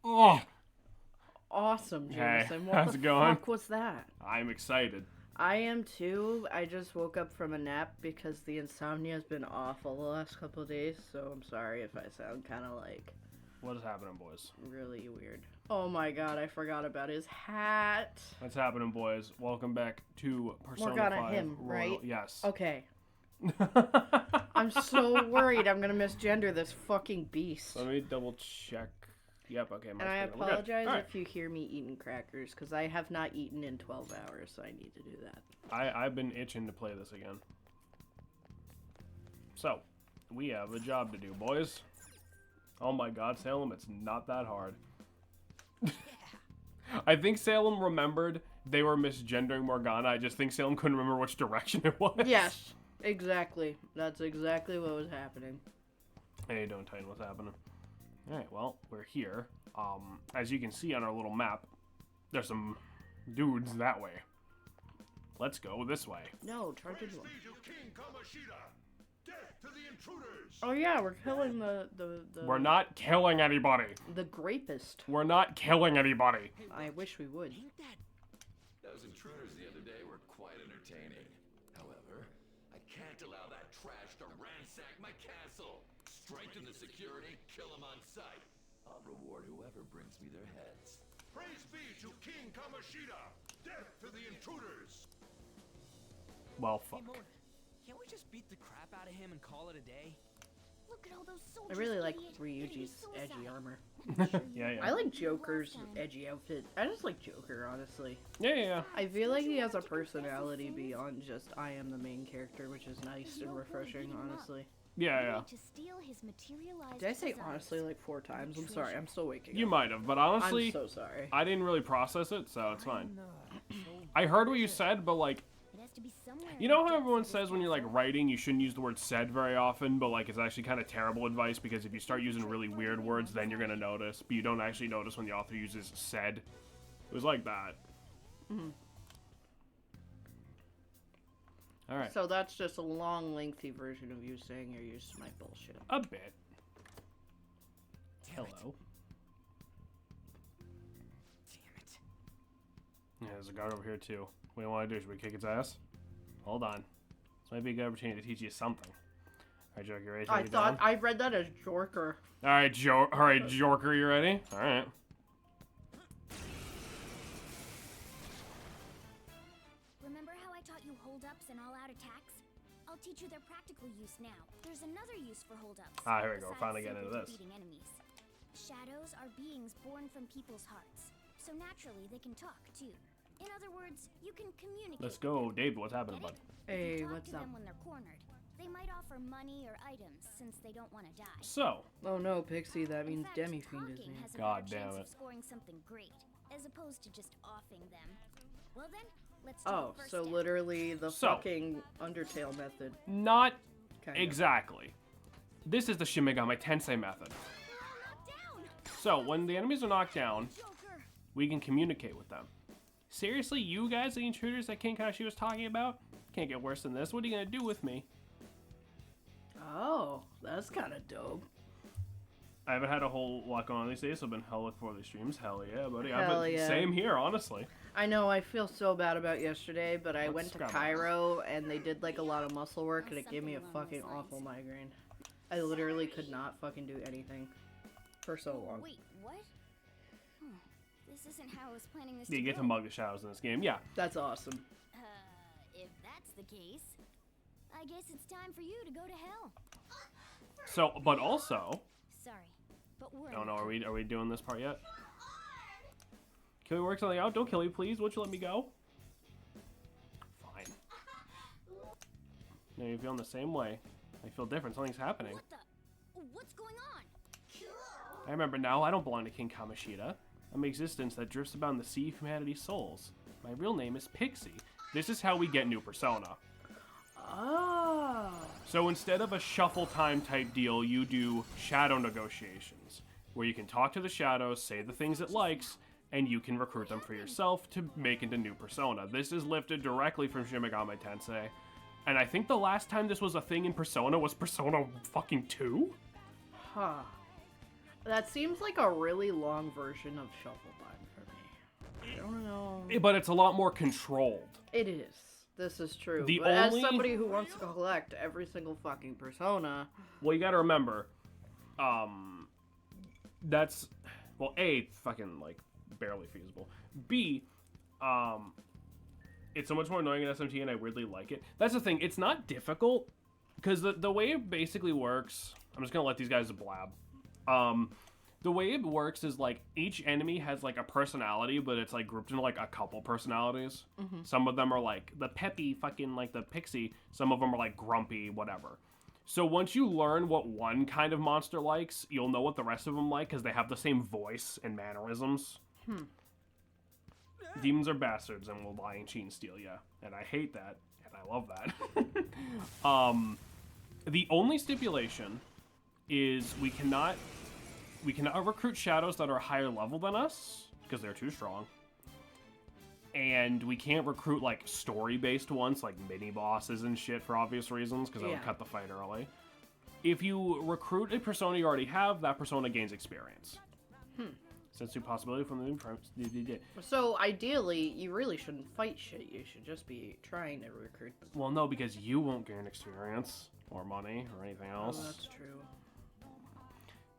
Oh, Awesome, hey, Jameson. What how's the it going? fuck was that? I'm excited. I am too. I just woke up from a nap because the insomnia has been awful the last couple of days, so I'm sorry if I sound kind of like What is happening, boys? really weird. Oh my god, I forgot about his hat. What's happening, boys? Welcome back to Persona Morgana 5 him, Royal. right? Yes. Okay. I'm so worried I'm gonna misgender this fucking beast. Let me double check. Yep, okay. And I We're good. apologize All right. if you hear me eating crackers, because I have not eaten in 12 hours, so I need to do that. I've been itching to play this again. So, we have a job to do, boys. Oh my god, Salem, it's not that hard. I think Salem remembered they were misgendering Morgana. I just think Salem couldn't remember which direction it was. Yes, exactly. That's exactly what was happening. Hey, don't Titan, what's happening? Alright, well, we're here. As you can see on our little map, there's some dudes that way. Let's go this way. No, try to do Praise be to King Kamoshida. Death to the intruders. Oh yeah, we're killing the We're not killing anybody. the grapist. We're not killing anybody. I wish we would. Those intruders the other day were quite entertaining. However, I can't allow that trash to ransack my castle. Strengthen the security, kill them on sight. I'll reward whoever brings me their heads. Praise be to King Kamoshida. Death to the intruders. Well, Hey, fuck. Mona, can't we just beat the crap out of him and call it a day? Look at all those I soldiers, really like idiot. Ryuji's Getting edgy suicide. armor. Yeah, I yeah. like Joker's edgy outfit. I just like Joker, honestly. Yeah, yeah, yeah. I feel like he has a personality beyond just I am the main character, which is nice and refreshing, honestly. Yeah, You yeah. need to steal his materialized Did I say desires. honestly like 4 times? I'm sorry, I'm still waking You up. might have, but honestly, I'm so sorry. I didn't really process it, so it's fine. So I heard what you said, but like, It has to be somewhere you in know the how depths everyone of his says when you're like castle. writing, you shouldn't use the word said very often, but like it's actually kind of terrible advice because if you start using really weird words, then you're gonna notice, but you don't actually notice when the author uses said. It was like that. All right, So that's just a long, lengthy version of you saying you're used to my bullshit. a bit. Hello. Damn it. Yeah, there's a guard over here too. What do you want to do? Should we kick its ass? Hold on. This might be a good opportunity to teach you something. All right, Joker, you ready to take I it thought down? I read that as Jorker. All right, Joker, you ready? All right. Remember how I taught you hold-ups and all-out attacks? I'll teach you their practical use now. There's another use for hold-ups. Ah, here we go. We're besides finally getting simply into this. defeating enemies. Shadows are beings born from people's hearts, so naturally they can talk too. In other words, you can communicate. Let's with go, them. David. What's happening, Get bud? it? Hey, If you talk what's to up? them when they're cornered, they might offer money or items since they don't want to die. So, Oh no, Pixie, that In means fact, Demi-Fiend is talking me. has a God better damn chance it. of scoring something great, as opposed to just offing them. Well then, let's do Oh, the first so step. literally the So- fucking Undertale method. not Kind exactly. This is the Shin Megami Tensei method. Knocked down! So, when the enemies are knocked down, Joker! we can communicate with them. Seriously, you guys, the intruders that King Kashi was talking about? Can't get worse than this. What are you gonna do with me? Oh, that's kind of dope. I haven't had a whole lot going on these days, so I've been hell looking for these streams. Hell yeah, buddy. Hell yeah. Same here, honestly. I know, I feel so bad about yesterday, but I Let's went to grab it. Cairo and they did like a lot of muscle work and it gave me a Something along fucking those lines. awful migraine. I literally could not fucking do anything for so long. Wait, what? Hmm. This isn't how I was planning this Yeah, you to get to go. mug the shadows in this game. Yeah. That's awesome. If that's the case, I guess it's time for you to go to hell. So, but also, Sorry, but we're. I don't know. Are we doing this part yet? Can we work something out? Don't kill me, please. Won't you let me go? Fine. No, you're feeling the same way. I feel different. Something's happening. What the? What's going on? I remember now. I don't belong to King Kamoshida. I'm an existence that drifts about in the sea of humanity's souls. My real name is Pixie. This is how we get new persona. Oh. So instead of a shuffle time type deal, you do shadow negotiations, where you can talk to the shadows, say the things it likes, and you can recruit them for yourself to make into new persona. This is lifted directly from Shin Megami Tensei, and I think the last time this was a thing in Persona was Persona fucking 2? Huh. That seems like a really long version of Shuffle Time for me. I don't know. But it's a lot more controlled. It is. This is true. The But as only- somebody who wants to collect every single fucking persona, Well, you gotta remember, that's, well, A, fucking, like, barely feasible. B, it's so much more annoying in SMT, and I weirdly like it. That's the thing, it's not difficult, because the way it basically works, I'm just gonna let these guys blab. The way it works is, like, each enemy has, like, a personality, but it's, like, grouped into, like, a couple personalities. Some of them are, like, the peppy fucking, like, the pixie. Some of them are, like, grumpy, whatever. So once you learn what one kind of monster likes, you'll know what the rest of them like, because they have the same voice and mannerisms. Demons are bastards and will lie and cheat and steal you. And I hate that, and I love that. The only stipulation is we cannot recruit shadows that are higher level than us, because they're too strong. And we can't recruit, like, story-based ones, like mini-bosses and shit, for obvious reasons, because that would cut the fight early. If you recruit a persona you already have, that persona gains experience. Sense possibility from the new primes. so ideally, you really shouldn't fight shit. You should just be trying to recruit them. Well, no, because you won't gain experience, or money, or anything else. Oh, that's true.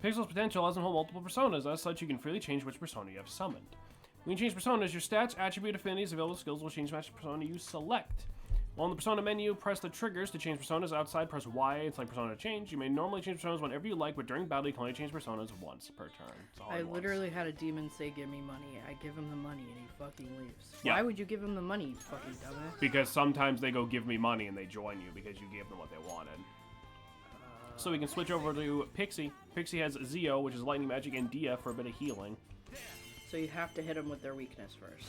Pixel's potential doesn't hold multiple personas, as such you can freely change which persona you have summoned. When you change personas, your stats, attribute, affinities, available skills will change match the persona you select. While in the persona menu, press the triggers to change personas. Outside, press Y and select persona to change. You may normally change personas whenever you like, but during battle you can only change personas once per turn. It's all I at once. literally had a demon say, "Give me money." I give him the money, and he fucking leaves. Yeah. Why would you give him the money, you fucking dumbass? Because sometimes they go give me money and they join you because you gave them what they wanted. So we can switch over to Pixie. Pixie has Zeo, which is lightning magic, and Dia for a bit of healing. So you have to hit them with their weakness first.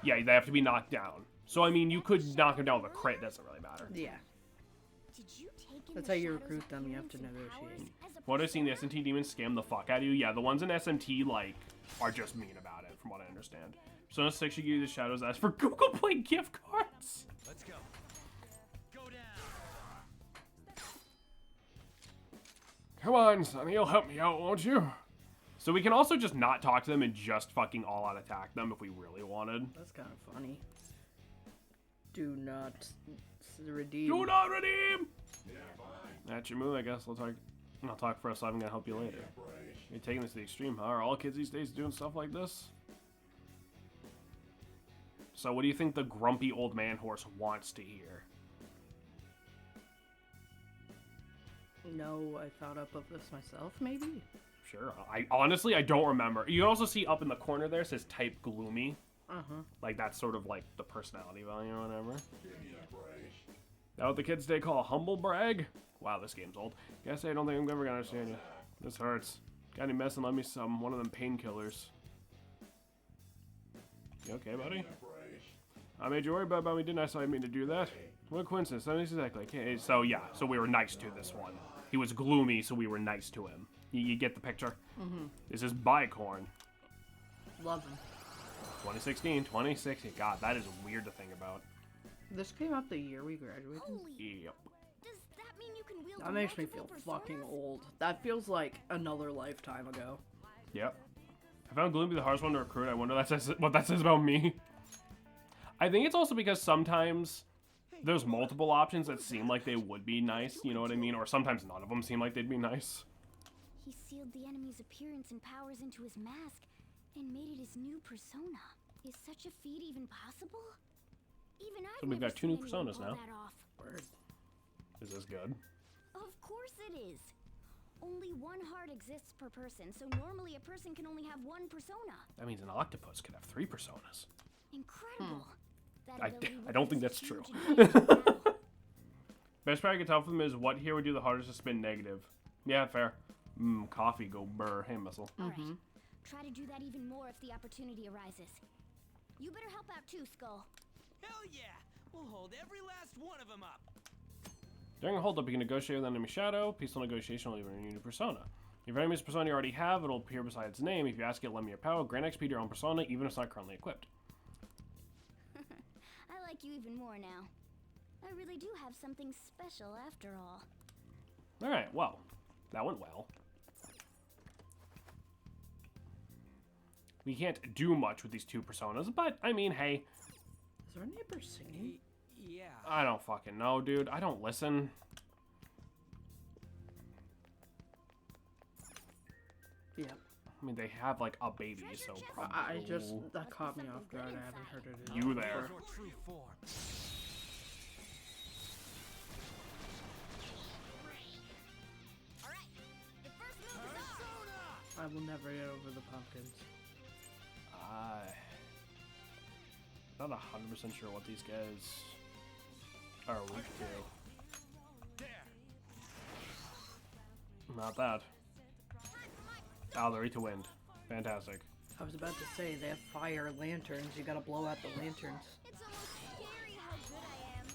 Yeah, they have to be knocked down. So, I mean, you could knock them down with a crit, doesn't really matter. Yeah. Did you take in That's the how you Shadow's recruit them, you have to appearance and negotiate. powers as a What I've seen, the persona? SMT demons scam the fuck out of you. Yeah, the ones in SMT, like, are just mean about it, from what I understand. Persona 6 should give you the Shadows ask for Google Play gift cards. Let's go. Go down. Come on, Sonny, you'll help me out, won't you? So we can also just not talk to them and just fucking all-out attack them if we really wanted. That's kind of funny. Do not redeem. Do not redeem! That's your move, I guess. I'll talk first, so I'm gonna help you later. You're taking this to the extreme, huh? Are all kids these days doing stuff like this? So what do you think the grumpy old man horse wants to hear? No, I thought up of this myself, maybe? Sure. I honestly, I don't remember. You can also see up in the corner there, it says type gloomy. Uh-huh. Like, that's sort of like the personality value or whatever. That what the kids today call a humble brag? Wow, this game's old. Guess I don't think I'm ever gonna understand you. This hurts. Got any medicine? Let me some. One of them painkillers. You okay, buddy? I made you worry about me, didn't I? So I mean to do that. What a coincidence. That is exactly. Okay, so yeah, so we were nice to this one. He was gloomy, so we were nice to him. You get the picture? Mm-hmm. This is Bicorn. Love him. 2016, 2016. God, that is weird to think about. This came out the year we graduated. Holy, Yep. does that mean you can wield That makes me multiple feel fucking personas? old. That feels like another lifetime ago. Yep. I found Gloomy the hardest one to recruit. I wonder what that says about me. I think it's also because sometimes there's multiple options that seem like they would be nice, you know what I mean? Or sometimes none of them seem like they'd be nice. He sealed the enemy's appearance and powers into his mask and made it his new persona. Is such a feat even possible? Even I've So we've never got two new seen anyone personas pull now. that off. Word. Is this good? Of course it is. Only one heart exists per person, so normally a person can only have one persona. That means an octopus could have 3 personas. Incredible. That I ability don't would think be that's true. huge in battle. Best part I can tell from them is what here would do the hardest to spin negative. Yeah, fair. Coffee go burr. Hey, Missile. Alright. Try to do that even more if the opportunity arises. You better help out too, Skull. Hell yeah! We'll hold every last one of them up. During a hold-up, you can negotiate with enemy shadow. Peaceful negotiation will even a new persona. If enemy's persona you already have, it'll appear beside its name. If you ask it, lend me your power, grant XP to your own persona, even if it's not currently equipped. I like you even more now. I really do have something special after all. Alright, well, that went well. We can't do much with these two personas, but I mean, hey, Is our neighbor singing? Yeah. I don't fucking know, dude. I don't listen. Yeah. I mean, they have like a baby, so probably. That caught me off guard. I haven't heard it. You there. Your true form. Alright, the first move is off! I will never get over the pumpkins. Not 100% sure what these guys are weak to. Not bad. Oh, they're weak to wind. Fantastic. I was about to say, they have fire lanterns. You gotta blow out the lanterns. It's almost scary how good I am.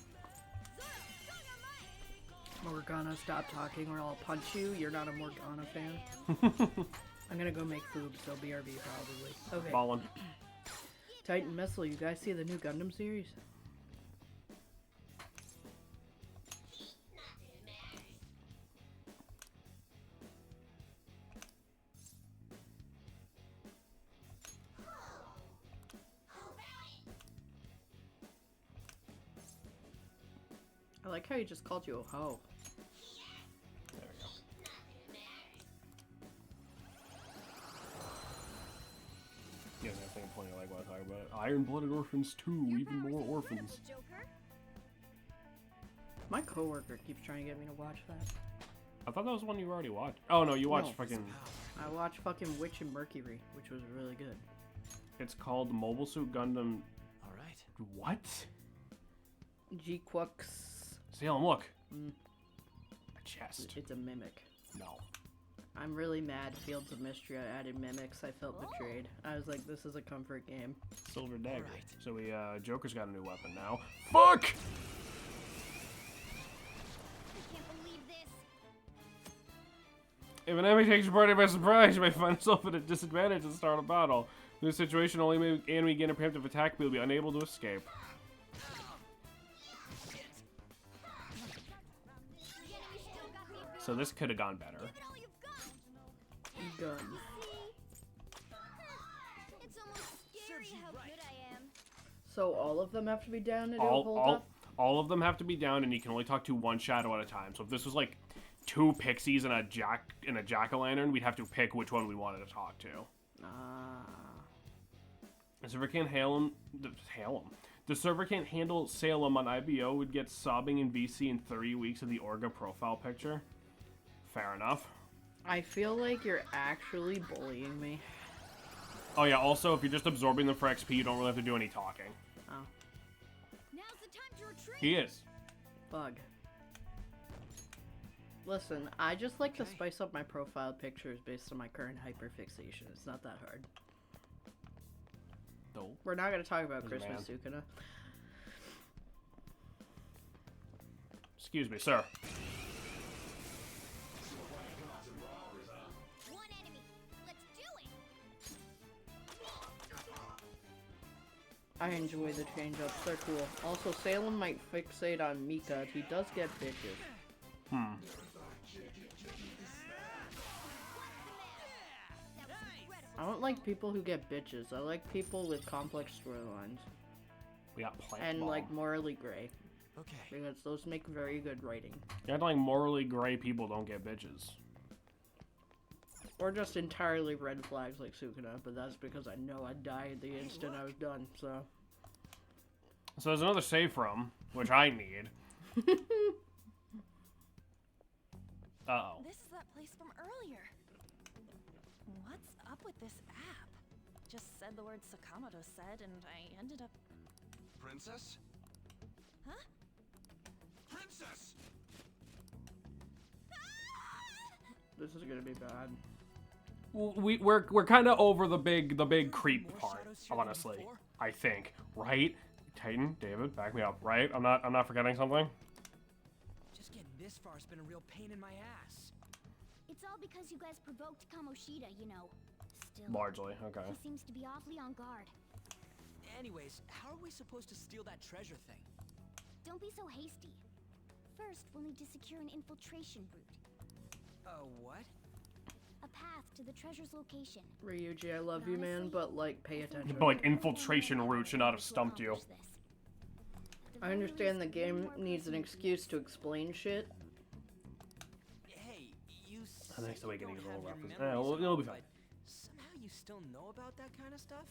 Zoro, dynamite! Morgana, stop talking or I'll punch you. You're not a Morgana fan. I'm gonna go make food, so BRB probably. Okay. Ballin'. Titan Missile, you guys see the new Gundam series? I like how he just called you a hoe. There we go. You guys have plenty of like what I talk about. Iron-blooded orphans 2, even more orphans. Joker? My coworker keeps trying to get me to watch that. I thought that was one you already watched. Oh no, you watched No. fucking. I watched fucking Witch and Mercury, which was really good. It's called Mobile Suit Gundam. All right. What? G-Quux. Salem, look. Mm. A chest. It's a mimic. No. I'm really mad Fields of Mystery added mimics. I felt betrayed. I was like, this is a comfort game. Silver dagger. Alright. So we Joker's got a new weapon now. Fuck! I can't believe this. If an enemy takes your party by surprise, you may find yourself at a disadvantage at the start of battle. In this situation, only may enemy gain a preemptive attack, but you'll be unable to escape. The enemy still got the ability. So this could have gone better. Give it all you've got. Gun. It's almost scary how good I am. So all of them have to be down to do a hold up? All of them have to be down, and you can only talk to one shadow at a time. So if this was like 2 pixies and a jack-o'-lantern, we'd have to pick which one we wanted to talk to. The server can't The server can't handle Salem on IBO would get sobbing in VC in 30 weeks of the Orga profile picture. Fair enough. I feel like you're actually bullying me. Oh yeah, also if you're just absorbing them for XP, you don't really have to do any talking. Oh. Now's the time to retreat. He is. Bug. Listen, I just like to spice up my profile pictures based on my current hyperfixation. It's not that hard. No. We're not going to talk about There's a Christmas, Sukuna. Excuse me, sir. One enemy. Let's do it. I enjoy the change-ups. They're cool. Also, Salem might fixate on Mika if he does get bitches. Hmm. I don't like people who get bitches. I like people with complex storylines. We got plant And, bomb. like, morally gray. Okay. Because those make very good writing. You act like morally gray people don't get bitches. Or just entirely red flags like Sukuna, but that's because I know I'd die the instant I was done, so... So there's another save from, which I need. Uh-oh. This is that place from earlier. What's up with this app? Just said the word Sakamoto said, and I ended up... Princess? Huh? Princess! This is gonna be bad. We're kind of over the big creep part, honestly. I think, right? Titan, David, back me up, right? I'm not forgetting something. Just getting this far has been a real pain in my ass. It's all because you guys provoked Kamoshida, you know. Still, Largely, okay. he seems to be awfully on guard. Anyways, how are we supposed to steal that treasure thing? Don't be so hasty. First, we'll need to secure an infiltration route. What? a path to the treasure's location. Ryuji, I love you, man, but like, pay attention. But like infiltration route should not have stumped you. I understand the game needs an excuse to explain shit. Hey, you The Next say you Awakening don't is a little have rough. your Yeah, memories it'll up, be fine. but somehow you still know about that kind of stuff?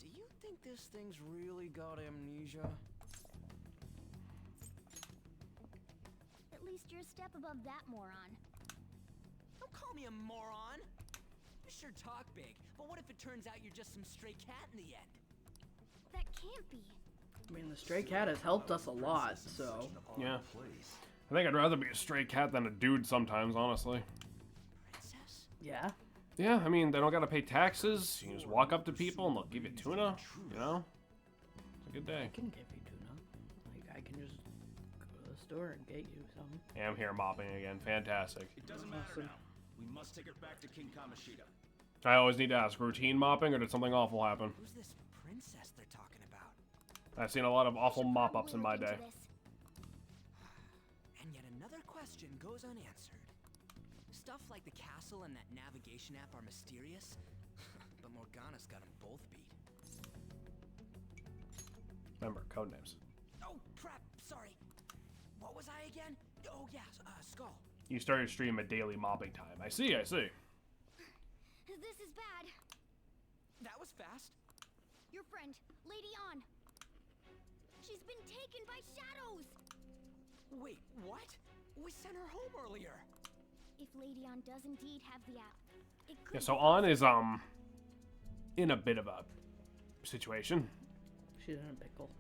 Do you think this thing's really got amnesia? At least you're a step above that, moron. Don't call me a moron. You sure talk big, but what if it turns out you're just some stray cat in the end? That can't be. I mean, the stray cat has helped us a lot, so. Yeah. I think I'd rather be a stray cat than a dude sometimes, honestly. Princess? Yeah. Yeah, I mean, they don't gotta pay taxes. You can just walk up to people and they'll give you tuna, you know? It's a good day. I can give you tuna. Like, I can just go to the store and get you some. Yeah, I'm here mopping again. Fantastic. It doesn't matter now. We must take it back to King Kamoshida. I always need to ask, routine mopping or did something awful happen? Who's this princess they're talking about? I've seen a lot of awful Should mop-ups in my probably day. look into this. And yet another question goes unanswered. Stuff like the castle and that navigation app are mysterious, but Morgana's got them both beat. Remember, codenames. Oh, crap, sorry. What was I again? Oh, yeah, Skull. You started stream at daily mopping time. I see, I see. This is bad. That was fast. Your friend, Lady On. She's been taken by shadows. Wait, what? We sent her home earlier. If Lady On does indeed have the app, it could. Yeah, so On is, in a bit of a situation. She's in a pickle.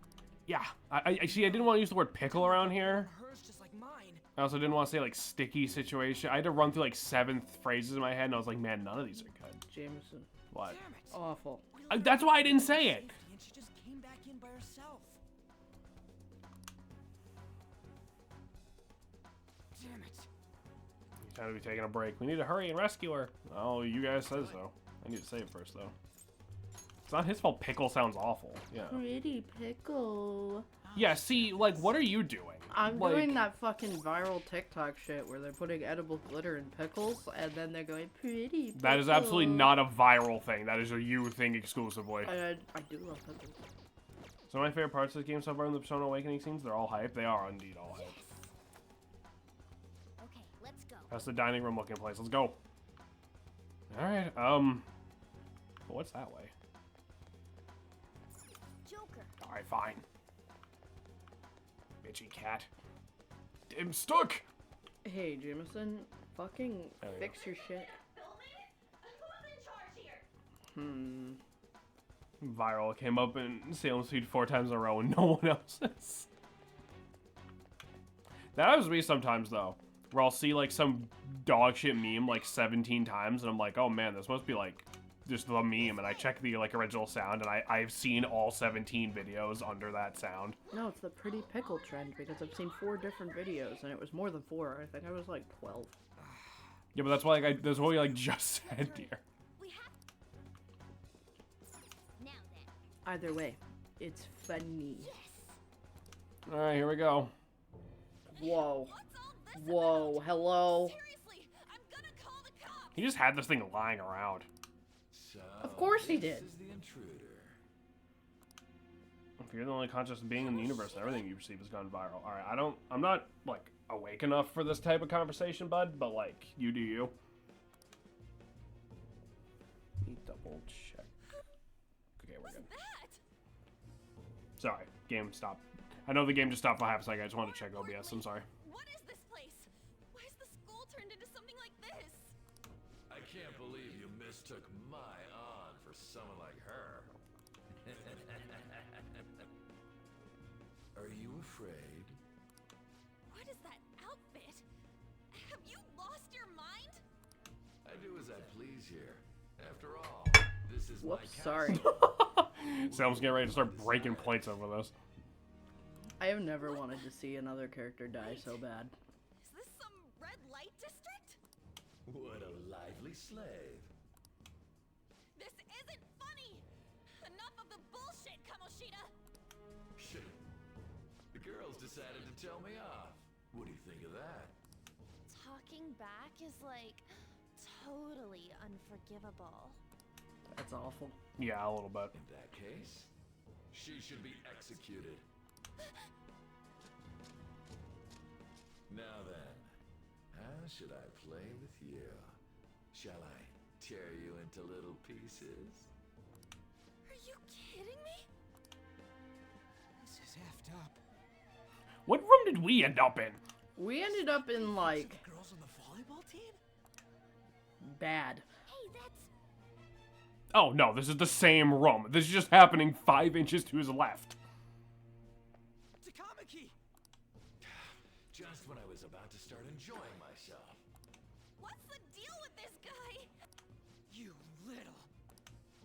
Yeah, I see, I didn't want to use the word pickle around here. Hers just like mine. I also didn't want to say, like, sticky situation. I had to run through, like, 7 phrases in my head, and I was like, man, none of these are good. Jameson. What? Damn it. Awful. We That's why I didn't say it. safety and she just came back in by herself. Damn it. Time to be taking a break. We need to hurry and rescue her. Oh, you guys said so. I need to save first, though. It's not his fault. Pickle sounds awful. Yeah. Pretty pickle. Yeah, see, like, what are you doing? I'm Like, doing that fucking viral TikTok shit where they're putting edible glitter in pickles and then they're going, pretty pickle. That is absolutely not a viral thing. That is a you thing exclusively. I do love pickles. So my favorite parts of this game so far in the Persona Awakening scenes, they're all hype. They are indeed all hype. Okay, let's go. That's the dining room looking place. Let's go. Alright, what's that way? Joker. Alright, fine. Bitchy cat. I'm stuck! Hey, Jameson, fucking There we fix your shit. Viral came up in Salem's feed 4 times in a row and no one else's. That happens to me sometimes, though. Where I'll see, like, some dog shit meme, like, 17 times, and I'm like, oh man, this must be, like, just the meme, and I check the, like, original sound, and I've seen all 17 videos under that sound. No, it's the pretty pickle trend because I've seen 4 different videos and it was more than 4. I think I was like 12. Yeah, but that's why, like, that's what we, like, just said here. We have. Now then. Either way, it's funny. Yes. Alright, here we go. Whoa. What's all this Whoa, hello. Seriously, I'm gonna call the cops. He just had this thing lying around. So, Of course he this did. is the intruder. If you're the only conscious being in the universe, everything you perceive has gone viral. Alright, I'm not, like, awake enough for this type of conversation, bud, but, like, you do you. Need double check. Okay, we're good. That? Sorry, game stopped. I know the game just stopped for half a second. I just wanted to check OBS. I'm sorry. What is this place? Why is the school turned into something like this? I can't believe you mistook my on for someone like her. Are you afraid? What is that outfit? Have you lost your mind? I do as I please here. After all, this is Whoops, my sorry. Salem's getting ready to start breaking plates over this. I have never wanted to see another character die so bad. Is this some red light district? What a lively slave. This isn't funny! Enough of the bullshit, Kamoshida! The girls decided to tell me off. What do you think of that? Talking back is like totally unforgivable. That's awful. Yeah, a little bit. In that case, she should be executed. Now then, how should I play with you? Shall I tear you into little pieces? Are you kidding me? This is effed up. What room did we end up in? We ended up in, like, The girls on the volleyball team? bad. Hey, that's... Oh, no, this is the same room. This is just happening 5 inches to his left. Takamaki! Just when I was about to start enjoying myself. What's the deal with this guy? You little...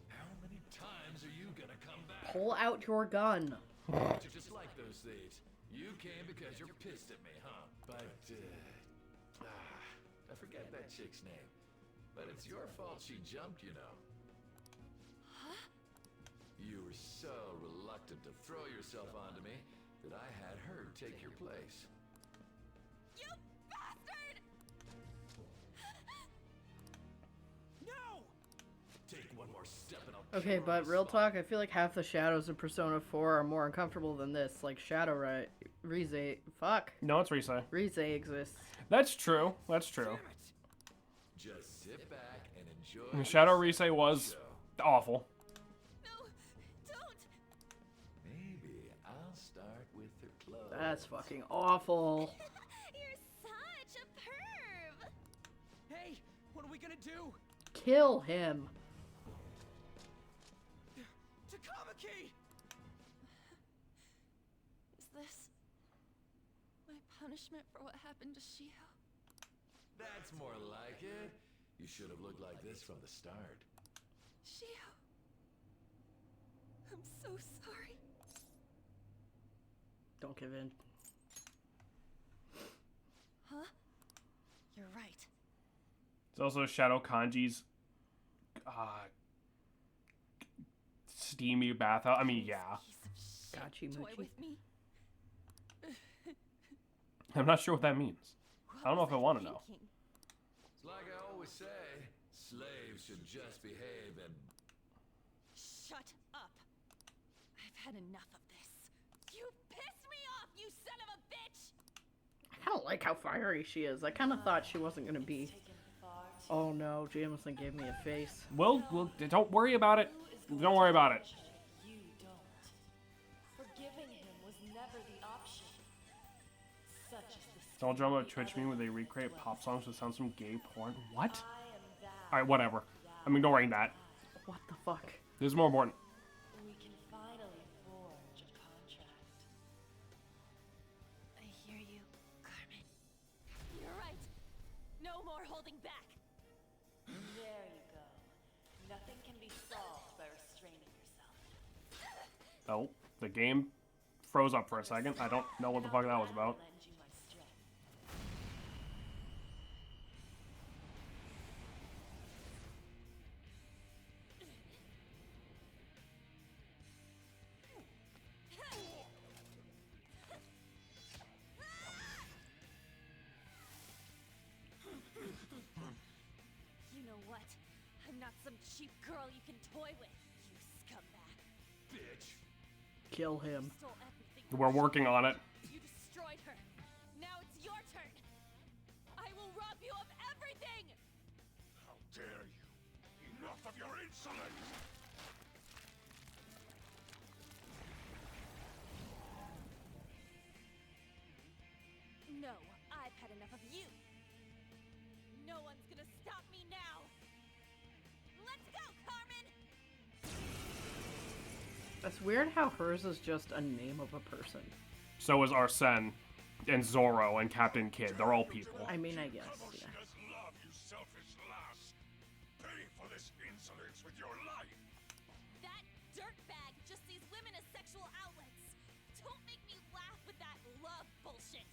How many times are you gonna come back? Pull out your gun. You're just like those thieves. You came because you're pissed at me, huh? But, I forget that chick's name. But it's your fault she jumped, you know. Huh? You were so reluctant to throw yourself onto me that I had her take your place. You bastard! No! Take one more step and I'll Okay, kill but this real spot. talk, I feel like half the shadows in Persona 4 are more uncomfortable than this. Like Shadow Rize. Fuck. No, it's Risei. Rize exists. That's true. That's true. Damn it! Just sit back and enjoy. Shadow this Risei was show. awful. No, don't! Maybe I'll start with her clothes. That's fucking awful. You're such a perv! Hey, what are we gonna do? Kill him. Takamaki! Is this my punishment for what happened to Shio? That's more like it. You should have looked like this from the start. Shio, I'm so sorry. Don't give in. Huh? You're right. It's also Shadow Kanji's steamy bathhouse. I mean, yeah. Piece of Gachi shit toy Muchi. with me. I'm not sure what that means. I don't know What if I was want to know. thinking? It's like I always say, slaves should just behave and... Shut up. I've had enough of this. You pissed me off, you son of a bitch! I don't like how fiery she is. I kind of thought she wasn't gonna be. Oh no, Jameson gave me a face. Well, don't worry about it. Don't worry about it. You don't. Forgiving him was never the option. Such is the Don't jump on Twitch me when they recreate pop songs that sound some gay porn. What? I am that. Alright, whatever. I'm ignoring that. What the fuck? This is more important. We can finally forge a contract. I hear you, Carmen. You're right. No more holding back. There you go. Nothing can be solved by restraining yourself. Oh, the game froze up for a second. I don't know what the fuck that was about. Lend you my strength. You know what? I'm not some cheap girl you can toy with, you scumbag. Bitch! Kill him. Stole everything from We're her. working on it. You destroyed her. Now it's your turn. I will rob you of everything. How dare you! Enough of your insolence! No, I've had enough of you. No one's gonna stop me now. Let's go, Carmen. That's weird how hers is just a name of a person. So is Arsene and Zoro and Captain Kid. They're all people. I mean, I guess, yeah. Kamoshida's love, you selfish lass! Pay for this insolence with your life! That dirtbag just sees women as sexual outlets. Don't make me laugh with that love bullshit.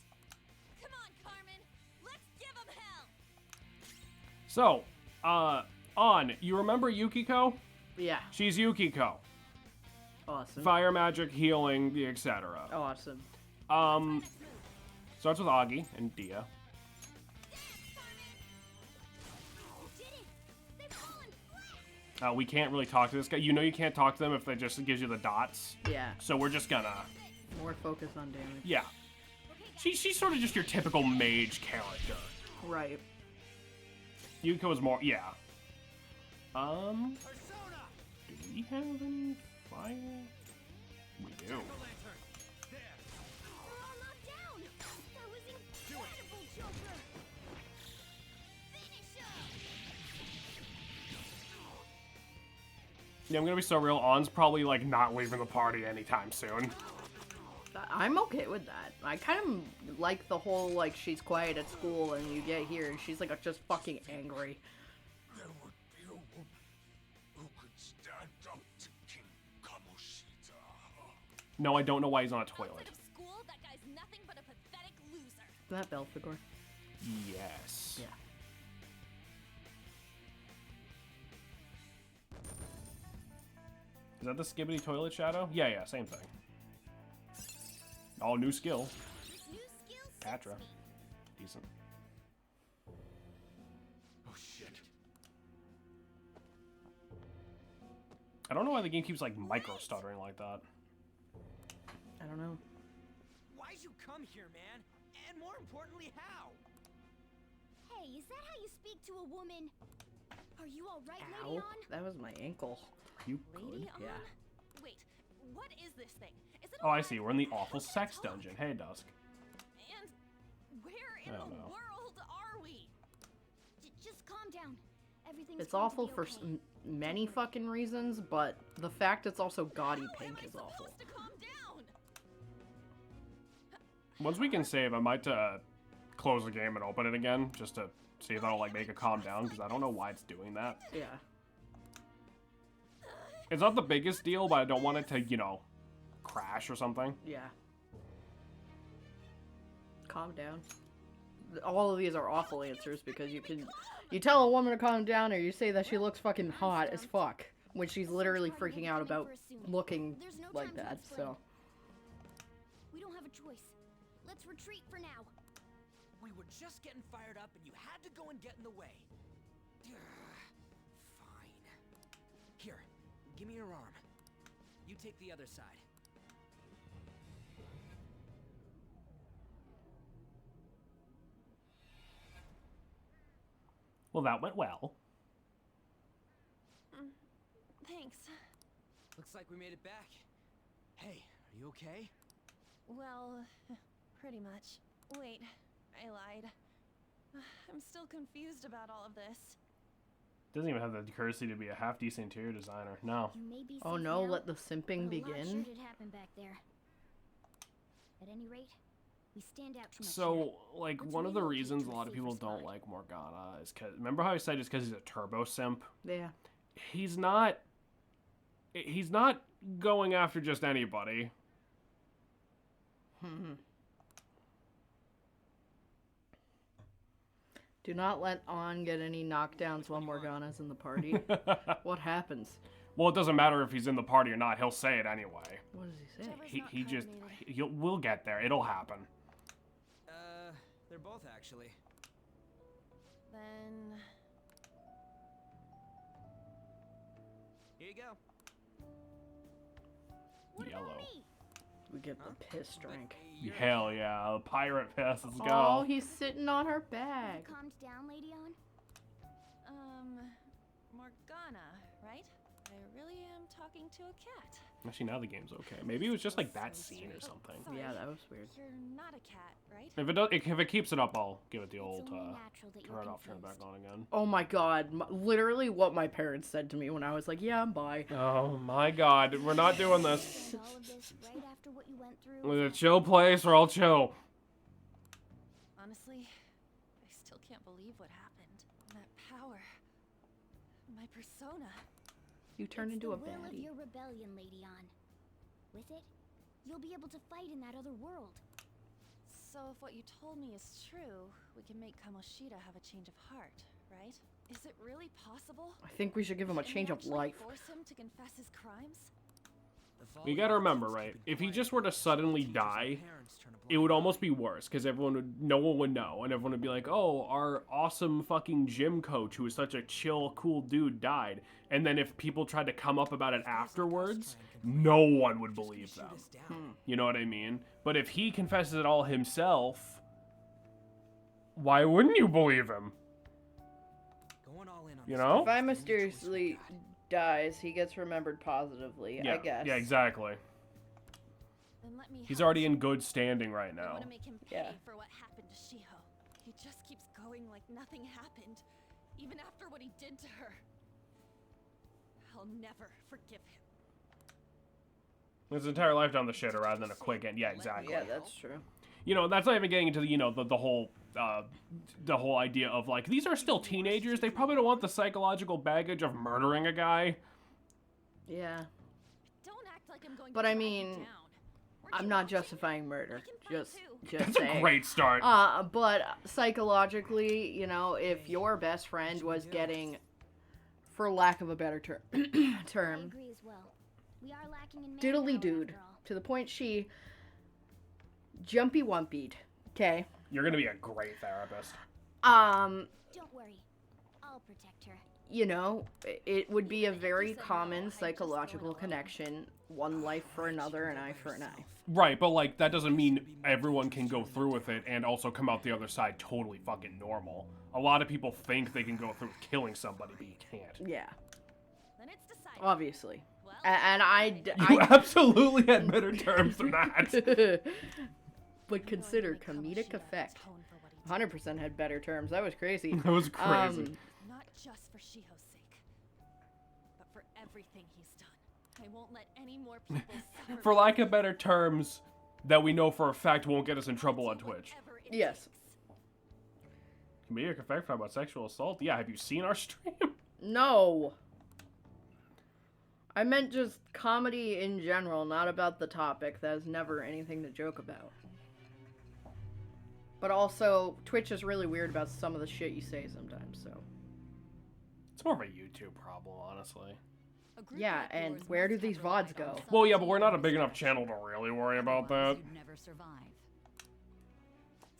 Come on, Carmen. Let's give him hell. So, you remember Yukiko? Yeah. She's Yukiko. Awesome. Fire magic, healing, etc. Awesome. Starts with Augie and Dia. Dance, Carmen. You did it. We can't really talk to this guy. You know you can't talk to them if they just gives you the dots. Yeah. So we're just gonna... More focus on damage. Yeah. She's sort of just your typical mage character. Right. Yuko is more... Yeah. Do we have any fire? We do. We're all knocked down. That was incredible, Joker. Finish him. Yeah, I'm gonna be so real. On's probably, like, not leaving the party anytime soon. I'm okay with that. I kind of like the whole, like, she's quiet at school and you get here and she's, like, just fucking angry. There would be a woman who could stand up to King Kamoshida. No, I don't know why he's on a toilet. Outside of school, that guy's nothing but a pathetic loser. Isn't that Belphegor? Yes. Yeah. Is that the skibbity toilet shadow? Yeah, same thing. Oh, new skill. New skills. Patra. Decent. Oh shit. I don't know why the game keeps, like, micro-stuttering like that. I don't know. Why'd you come here, man? And more importantly, how? Hey, is that how you speak to a woman? Are you all right, Ow. Lady On? That was my ankle. You Lady good? on? Yeah. Wait, what is this thing? Is it Oh, I alive? see. We're in the awful How can it sex talk? dungeon. Hey, Dusk. And where in I the don't know. world are we? Just calm down. Everything's It's going to awful be for okay. many fucking reasons, but the fact it's also gaudy How pink am I is awful. supposed to calm down? Once we can save, I might close the game and open it again, just to see if that'll, like, make it calm down, because I don't know why it's doing that. Yeah. It's not the biggest deal, but I don't want it to, you know, crash or something. Yeah. Calm down. All of these are awful answers because you tell a woman to calm down or you say that she looks fucking hot as fuck when she's literally freaking out about looking There's no like time to that, explain. so. We don't have a choice. Let's retreat for now. We were just getting fired up and you had to go and get in the way. Fine. Here, give me your arm. You take the other side. Well, that went well. Thanks. Looks like we made it back. Hey, are you okay? Well, pretty much. Wait, I lied. I'm still confused about all of this. Doesn't even have the courtesy to be a half-decent interior designer. No. You may be Oh safe no, now, let the simping but a lot begin. sure did happen back there. At any rate, we stand out too much. So, like, Let's one of the relocate reasons to a a lot of people safer don't spot. like Morgana is because... Remember how I said it's because he's a turbo simp? Yeah. He's not going after just anybody. Do not let On get any knockdowns while Morgana's in the party. What happens? Well, it doesn't matter if he's in the party or not. He'll say it anyway. What does he say? Trevor's He not just... carbonated. We'll get there. It'll happen. They're both actually. Then Here you go. What Yellow. about me? We get the piss drink. You're Hell yeah. The pirate piss. Let's Oh, go. he's sitting on her bag. Calmed down, Lady On? Morgana, right? I really am talking to a cat. Actually, now the game's okay. Maybe it was just like that scene or something. Sorry. Yeah, that was weird. You're not a cat, right? If it keeps it up, I'll give it the old It's only natural that turn you're it off, turn it back confused. on again. Oh my god, literally what my parents said to me when I was like, yeah, I'm bi. Oh my god, we're not doing this. And all of this right after what you went through. It's a chill place or I'll chill. Honestly, I still can't believe what happened. That power. My persona. You turn It's into a the will of baddie. your rebellion, Lady On. With it, you'll be able to fight in that other world. So if what you told me is true, we can make Kamoshida have a change of heart, right? Is it really possible? I think we should give him a Can we change of actually life. Force him to confess his crimes? You gotta remember, right? If he just were to suddenly die, it would almost be worse, because no one would know, and everyone would be like, oh, our awesome fucking gym coach, who was such a chill, cool dude, died. And then if people tried to come up about it afterwards, no one would believe them. You know what I mean? But if he confesses it all himself, why wouldn't you believe him? You know? If I mysteriously dies, he gets remembered positively, Yeah. I guess. Yeah, exactly. Then let me He's help already you. in good standing right I now. want to make him pay Yeah. for what happened to Shiho. He just keeps going like nothing happened, even after what he did to her. I'll never forgive him. His entire life down the shitter rather than a quick end. Yeah, exactly. Yeah, that's true. You know, that's not even getting into the, you know, the whole idea of, like, these are still teenagers. They probably don't want the psychological baggage of murdering a guy. Yeah. Don't act like I'm going But to I drag you mean, down. Weren't I'm you not watching? justifying murder. I can Just too. That's saying. a great start. But psychologically, you know, if your best friend was getting, for lack of a better I term, agree as well. We are lacking in diddly manpower dude, after all. to the point she jumpy wumpied. Okay. You're gonna be a great therapist. Don't worry. I'll protect her. You know, it would be a very common psychological connection. One life for another, an eye for an eye. Right, but, like, that doesn't mean everyone can go through with it and also come out the other side totally fucking normal. A lot of people think they can go through killing somebody, but you can't. Yeah, Then it's decided. obviously. Well, And You absolutely had better terms than that. but consider comedic effect. atone for what he did. 100% had better terms. That was crazy. That was crazy. Not just for Shiho's sake, but for everything he's done. I won't let any more people suffer. For lack of better terms, that we know for a fact won't get us in trouble on Twitch. Whatever it Yes. takes. Comedic effect about sexual assault? Yeah, have you seen our stream? No. I meant just comedy in general, not about the topic. That's never anything to joke about. But also, Twitch is really weird about some of the shit you say sometimes, so. It's more of a YouTube problem, honestly. A group Yeah, like and yours where must do these have relied VODs go? on some Well, yeah, but we're not a team big enough to channel to really worry about that. You'd never survive.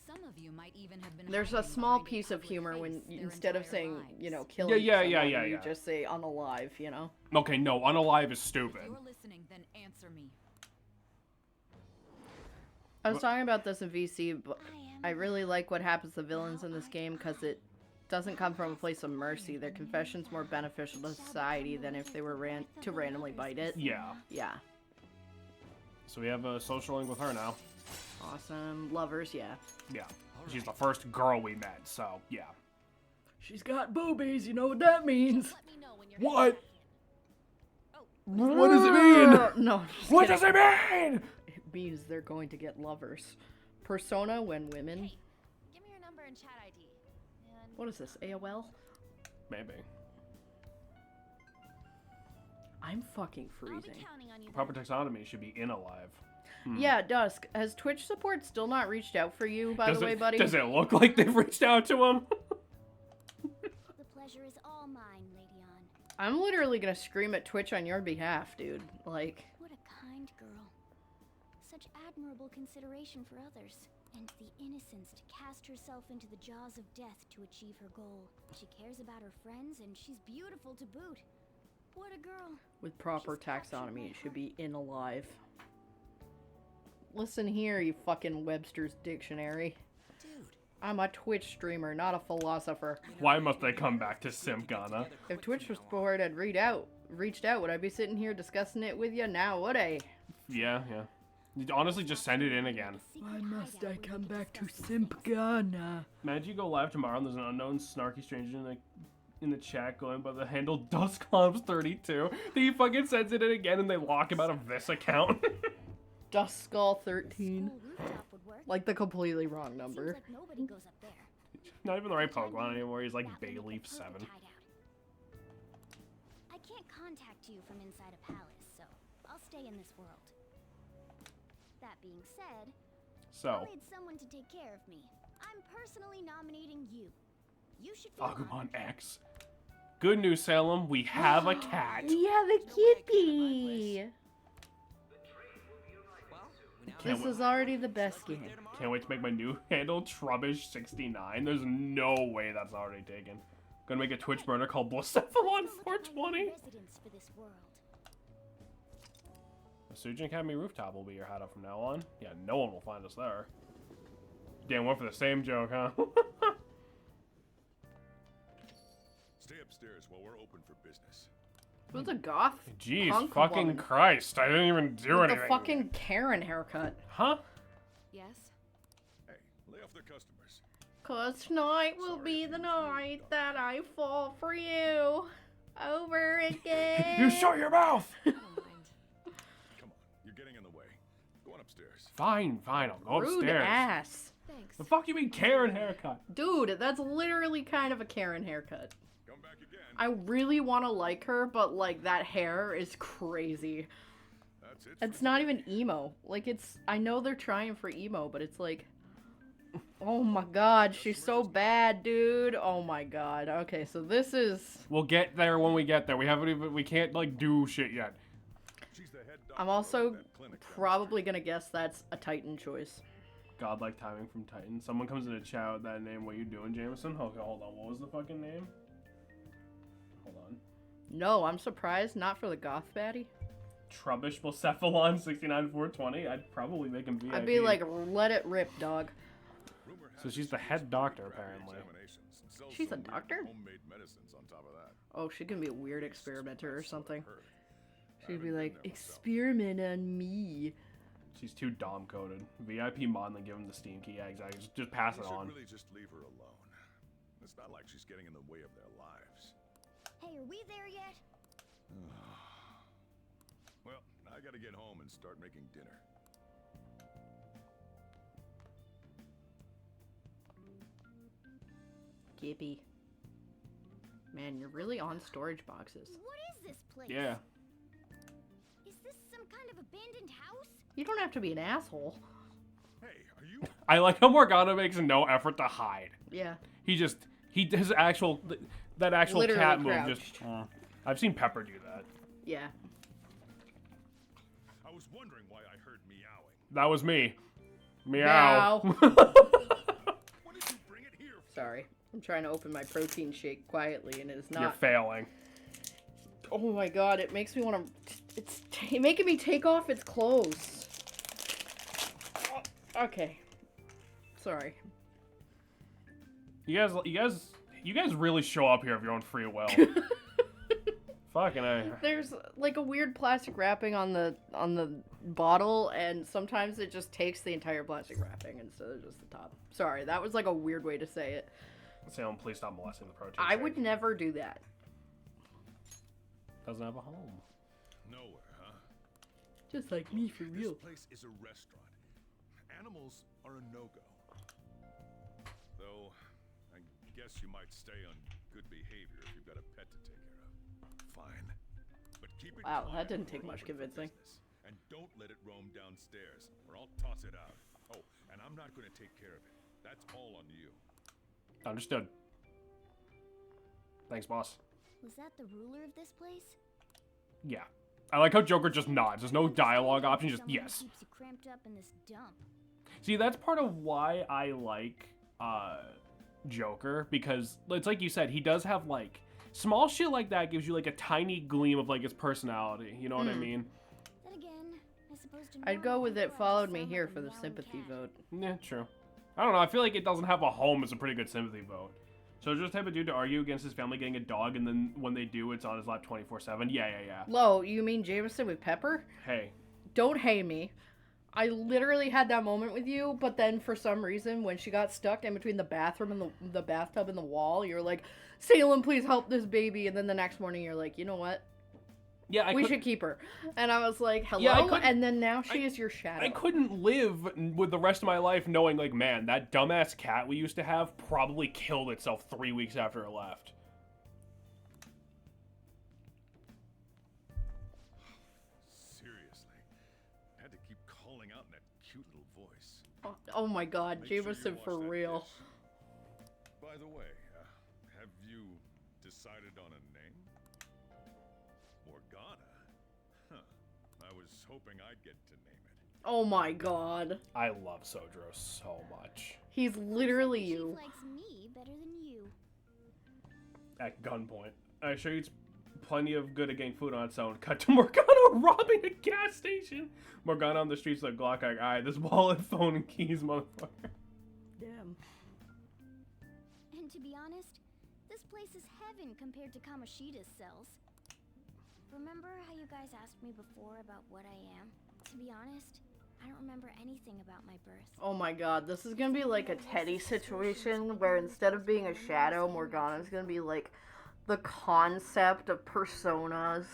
Some of you might even have been There's a hiding small behind piece of public humor face when, their instead of entire saying, lives. you know, killing Yeah, someone, yeah. you just say unalive, you know? Okay, no, unalive is If stupid. you're listening, then answer me. I was talking about this in VC, but I really like what happens to villains in this game because it doesn't come from a place of mercy. Their confession's more beneficial to society than if they were to randomly bite it. Yeah. Yeah. So we have a social link with her now. Awesome. Lovers, yeah. Yeah. She's the first girl we met, so yeah. She's got boobies, you know what that means. Let me know when you're What? headed back in. What does it mean? No, just What kidding. does it mean? It means they're going to get lovers. Persona when women. Hey, give me your number and chat ID. And What is this, AOL? Maybe. I'm fucking I'll be freezing. counting on you. Proper then. taxonomy should be in alive. Yeah, Dusk, has Twitch support still not reached out for you, by Does the way, it, buddy? does it look like they've reached out to him? The pleasure is all mine, Lady Ann. I'm literally gonna scream at Twitch on your behalf, dude. Like, What a kind girl. Such admirable consideration for others. And the innocence to cast herself into the jaws of death to achieve her goal. She cares about her friends, and she's beautiful to boot. What a girl. with proper taxonomy, it should be in alive. Listen here, you fucking Webster's Dictionary. Dude, I'm a Twitch streamer, not a philosopher. Why must they come back to Simp Ghana? If Twitch support had reached out, would I be sitting here discussing it with you? Now would I? Yeah. You'd honestly just send it in again. Why must I come back to Simp Ghana? Imagine you go live tomorrow and there's an unknown snarky stranger in the chat going by the handle Dustclops32. He fucking sends it in again and they lock him out of this account. Duskull13. School rooftop would work. Like the completely wrong number. Seems like nobody goes up there. Not even the right Pokemon anymore. He's like That would make the Bayleaf perfect 7. hideout. I can't contact you from inside a palace, so I'll stay in this world. That being said, So, I'll need someone to take care of me. I'm personally nominating you. You should feel Agumon honored. X. Good news, Salem. We have a cat. Yeah, the kitty. This is already the best game. Can't wait to make my new handle, Trubbish69. There's no way that's already taken. Gonna make a Twitch burner called Blacephalon420. Residence for this world. The Sujin Academy rooftop will be your hideout from now on. Yeah, no one will find us there. Damn, went for the same joke, huh? Stay upstairs while we're open for business. Who's a goth? Jeez, punk fucking woman Christ! I didn't even do with anything. the fucking Karen haircut. Huh? Yes? Hey, lay off the customers. 'Cause tonight will be the night that I fall for you over again. You shut your mouth! Never mind. Come on, you're getting in the way. Go on upstairs. Fine, I'll go Rude upstairs. ass. Thanks. The fuck you mean Karen haircut? Dude, that's literally kind of a Karen haircut. Come back again. I really want to like her, but like that hair is crazy. That's it. It's not even emo. Like it's, I know they're trying for emo, but it's like, oh my god, she's so bad, dude. Oh my god. Okay, so this is, We'll get there when we get there. We can't like do shit yet. She's the head doctor I'm also of that clinic probably gonna guess that's a Titan choice. Godlike timing from Titan. Someone comes in to chat with that name. What you doing, Jameson? Okay, hold on. What was the fucking name? Hold on. No, I'm surprised. Not for the goth baddie. Trubbish Blacephalon69420. I'd probably make him VIP. I'd be like, let it rip, dog. Rumor So has she's it the she head does doctor, crappy apparently. examinations and sells She's a some weird doctor? Homemade medicines on top of that. Oh, she can be a weird experimenter or That's what I've something. heard. I She'd haven't be been like, there myself. experiment on me. She's too dom coded. VIP mod and give him the Steam key. Yeah, exactly. Just pass You it should on. really just leave her alone. It's not like she's getting in the way of their lives. Hey, are we there yet? Well, I gotta get home and start making dinner. Gibby. Man, you're really on storage boxes. What is this place? Yeah. Is this some kind of abandoned house? You don't have to be an asshole. Hey, are you? I like how Morgana makes no effort to hide. Yeah. His actual, that actual Literally cat move crouched. just. I've seen Pepper do that. Yeah. I was wondering why I heard meowing. That was me. Meow. What did you bring it here for? Sorry. I'm trying to open my protein shake quietly and it is You're not. failing. Oh my god, it makes me want to. It's making me take off its clothes. Okay. Sorry. You guys really show up here of your own free will. Fucking A. There's like a weird plastic wrapping on the bottle, and sometimes it just takes the entire plastic wrapping instead of just the top. Sorry, that was like a weird way to say it. Salem, please stop molesting the protein. I shake. would never do that. Doesn't have a home. Nowhere, huh? Just like me for real. This place is a restaurant. Animals are a no-go. Though, I guess you might stay on good behavior if you've got a pet to take care of. Fine. But keep it Wow, quiet that didn't when take we're much open for convincing. business. And don't let it roam downstairs, or I'll toss it out. Oh, and I'm not going to take care of it. That's all on you. Understood. Thanks, boss. Was that the ruler of this place? Yeah. I like how Joker just nods. There's no dialogue option, just Someone who yes. keeps you cramped up in this dump. See, that's part of why I like Joker, because it's like you said, he does have like small shit like that gives you like a tiny gleam of like his personality. You know what I mean? Then again, I suppose to I'd go normal with it people, I followed just me sound here like a for the meowing sympathy cat. vote. Yeah, true. I don't know. I feel like it doesn't have a home is a pretty good sympathy vote. So just the type of dude to argue against his family getting a dog, and then when they do, it's on his lap 24/7. Yeah. Lo, you mean Jameson with Pepper? Hey, Don't hate me. I literally had that moment with you, but then for some reason, when she got stuck in between the bathroom and the bathtub and the wall, you're like, Salem, please help this baby. And then the next morning, you're like, you know what? yeah, We should keep her. And I was like, hello? Yeah, I couldn't- and then now she is your shadow. I couldn't live with the rest of my life knowing, like, man, that dumbass cat we used to have probably killed itself 3 weeks after it left. Seriously. I had to keep calling out in that cute little voice. Oh my god, Make sure you Jameson wash for that real. dish. By the way, have you decided on a name? Morgana? Huh. I was hoping I'd get to name it. Oh my god. I love Sojiro so much. He's literally Chief you. likes me better than you. At gunpoint. I sure eats plenty of good at getting food on its own. Cut to Morgana robbing a gas station. Morgana on the streets like Glock like, alright, this wallet, phone, and keys, motherfucker. Damn. And to be honest, this place is heaven compared to Kamoshida's cells. Remember how you guys asked me before about what I am? To be honest, I don't remember anything about my birth. Oh my god, this is gonna be like a Teddy situation where instead of being a shadow, Morgana's gonna be like the concept of personas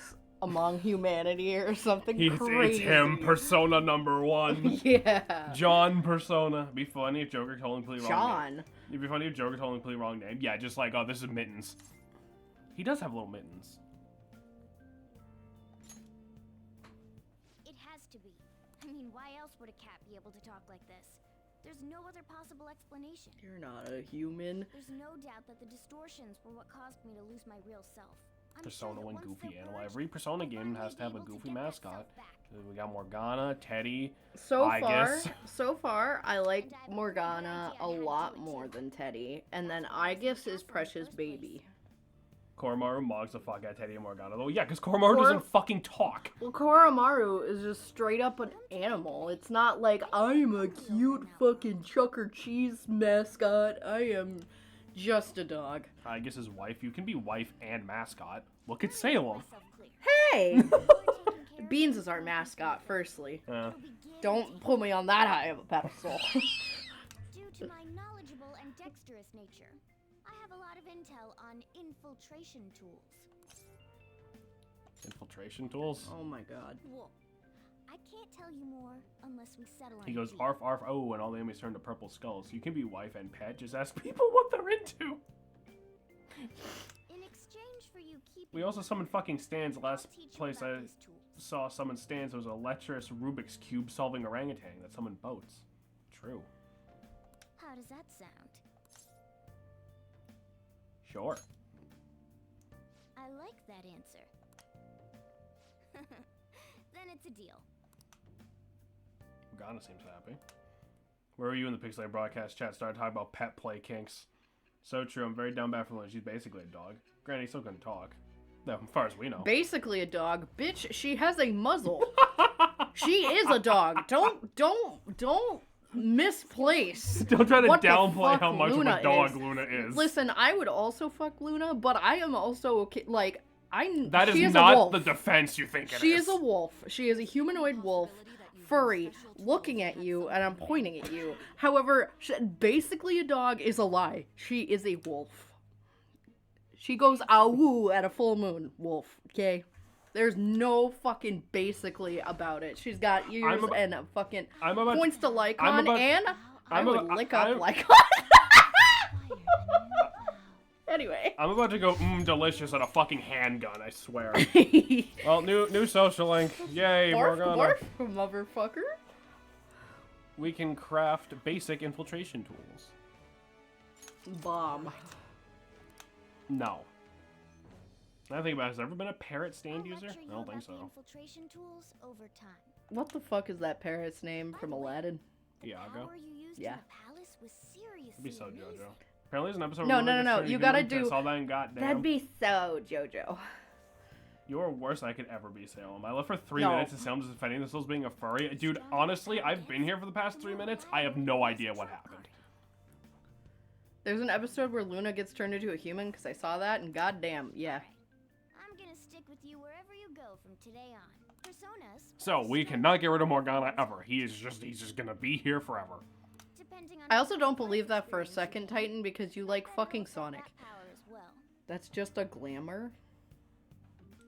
among humanity or something crazy. It's him, persona number 1. Yeah. John persona. It'd be funny if Joker told him completely wrong name. John. It'd be funny if Joker told him completely wrong name. Yeah, just like, oh, this is Mittens. He does have little mittens. It has to be. I mean, why else would a cat be able to talk like this? There's no other possible explanation. You're not a human. There's no doubt that the distortions were what caused me to lose my real self. I'm Persona sure that 1 once goofy they're animal. purged, Every Persona I'll game finally has to have be a able to goofy get that mascot. self back. We got Morgana, Teddy. So far, I like Morgana a lot more than Teddy. And then Aegis is Precious Baby. Koromaru mogs the fuck out of Teddy and Morgana. Though, yeah, because Koromaru doesn't fucking talk. Well, Koromaru is just straight up an animal. It's not like, I'm a cute fucking Chuck E. Cheese mascot. I am just a dog. Aegis is wife. You can be wife and mascot. Look at Salem. Hey! Beans is our mascot, firstly. Don't put me on that high of a pedestal. Due to my knowledgeable and dexterous nature, I have a lot of intel on infiltration tools. Infiltration tools? Oh my god. Whoa. I can't tell you more unless we settle on He goes, a deal. arf, arf, oh, and all the enemies turn to purple skulls. You can be wife and pet. Just ask people what they're into. In exchange for you keeping We also summoned fucking stands. Last I'll teach you place about I these tools. saw summon stands was a lecherous Rubik's Cube solving orangutan that summoned boats. True. How does that sound? Sure. I like that answer. Then it's a deal. Morgana seems happy. Where were you in the Pixelate broadcast chat? Started talking about pet play kinks. So true. I'm very down bad for Luna. She's basically a dog. Granny still couldn't talk. No, as far as we know. Basically a dog. Bitch, she has a muzzle. She is a dog. Don't misplace. Don't try to what the downplay fuck how much Luna of a dog is. Luna is. Listen, I would also fuck Luna, but I am also okay, like That she is is not a wolf. the defense you think it is. She is a wolf. She is a humanoid wolf, furry, looking at you, and I'm pointing at you. However, basically a dog is a lie. She is a wolf. She goes awoo at a full moon. Wolf, okay? There's no fucking basically about it. She's got ears and a fucking points to Lycon, and I would lick up Lycon. Anyway. I'm about to go delicious at a fucking handgun, I swear. Well, new social link. Yay, Morgana. Barf, motherfucker. We can craft basic infiltration tools. Bomb. No. I think about it, has there ever been a parrot stand I'll user? lecture you I don't think about the so. infiltration tools over time. What the fuck is that parrot's name from Aladdin? The Iago? power you used Yeah. in the palace was seriously That'd be so amazing. JoJo. Apparently there's an episode No, where no, Luna no, no. gets You turned gotta into do. I saw that and goddamn. That'd be so JoJo. You're worse than I could ever be, Salem. I left for 3 No. minutes and Salem's defending themselves being a furry. Dude, honestly, I've been here for the past 3 minutes. I have no idea what happened. There's an episode where Luna gets turned into a human because I saw that, and goddamn, yeah. I'm gonna stick with you wherever you go from today on. Personas. So, we cannot get rid of Morgana ever. He's just gonna be here forever. Depending on I also don't believe that for a second, Titan, because you like fucking Sonic. power as well. That's just a glamour.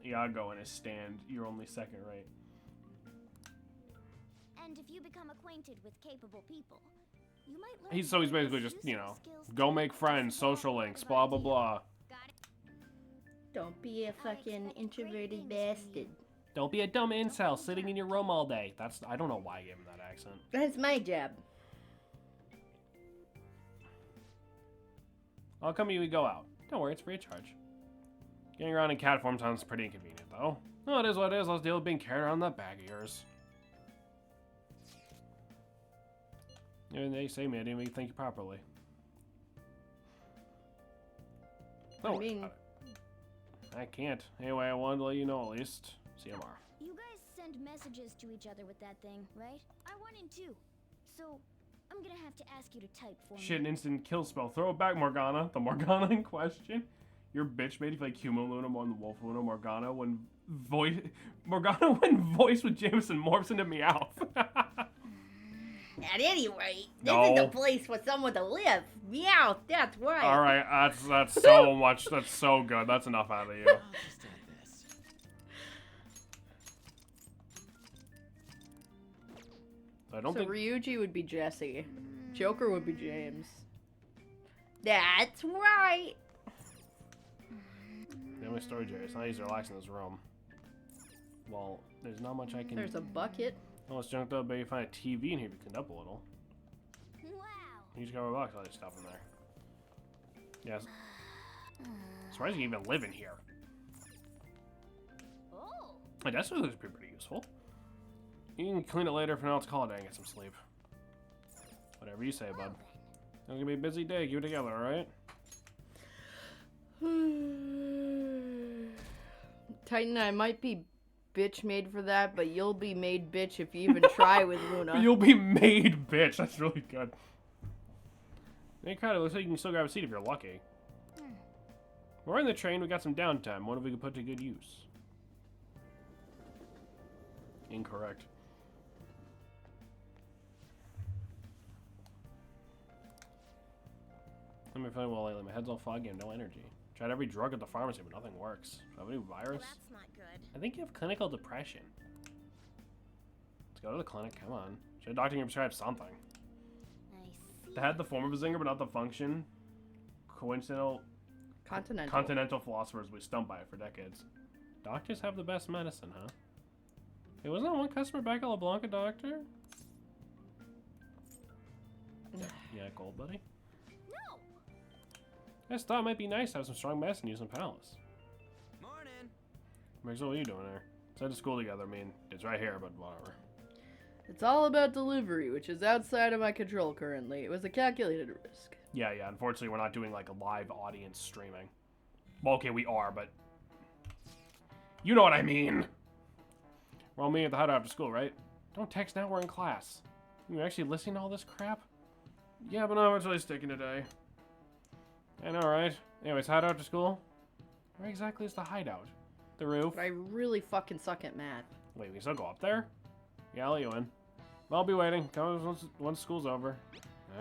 Iago in his stand. You're only second rate. And if you become acquainted with capable people, you might learn He's basically just, you know, go make friends, social links, blah blah blah. Don't be a fucking introverted bastard. Don't be a dumb incel sitting in your room all day. I don't know why I gave him that accent. That's my job. I'll come we go out. Don't worry, it's free of charge. Getting around in cat form sounds pretty inconvenient, though. No, it is what it is. Let's deal with being carried around that bag of yours. And they say me, I didn't even think you properly. Don't worry about it. I can't. Anyway, I wanted to let you know at least. See you tomorrow. You guys send messages to each other with that thing, right? I want in too. So, I'm gonna have to ask you to type for Shit, an me. instant kill spell. Throw it back, Morgana. The Morgana in question. Your bitch made you like Human Luna on the Wolf Luna. Morgana when voice with Jameson morphs into Meowth. At any rate, this No. is the place for someone to live. Meow, that's right. All right, that's so much. That's so good. That's enough out of you. I'll just add this. I don't So think. Ryuji would be Jesse. Joker would be James. That's right. Family story, Jerry. It's not easy to relax in this room. Well, there's not much I can. There's a bucket. Well, it's junked up, but you find a TV in here to clean up a little. Wow. You just got a box, all this stuff in there. Yes. Surprised you even live in here. Oh. My desk looks pretty useful. You can clean it later. For now, let's call it day and get some sleep. Whatever you say, bud. It's gonna be a busy day. Keep it together, alright? Titan, I might be bitch made for that, but you'll be made bitch if you even try with Luna. You'll be made, bitch. That's really good. It kind of looks like you can still grab a seat if you're lucky. We're in the train. We got some downtime. What if we could put to good use? Incorrect. Let me find well lately. My head's all foggy and no energy. Tried every drug at the pharmacy, but nothing works. Do I have any virus? That's not good. I think you have clinical depression. Let's go to the clinic. Come on. Should a doctor can prescribe something? I see. They had the form of a zinger, but not the function. Continental. Continental philosophers we stumped by it for decades. Doctors have the best medicine, huh? Hey, wasn't that one customer back at La Blanca doctor? Yeah, gold, buddy. No. I just thought it might be nice to have some strong medicine used in Palace. Morning. Maxwell, what are you doing there? Let's head to school together. I mean, it's right here, but whatever. It's all about delivery, which is outside of my control currently. It was a calculated risk. Yeah. Unfortunately, we're not doing like a live audience streaming. Well, okay, we are, but you know what I mean. We're all meeting at the hideout after school, right? Don't text now. We're in class. You actually listening to all this crap? Yeah, but no, it's really sticking today. I know, right? Anyways, hideout after school. Where exactly is the hideout? The roof. But I really fucking suck at math. Wait, we can still go up there? Yeah, I'll let you in. I'll be waiting. Come once school's over.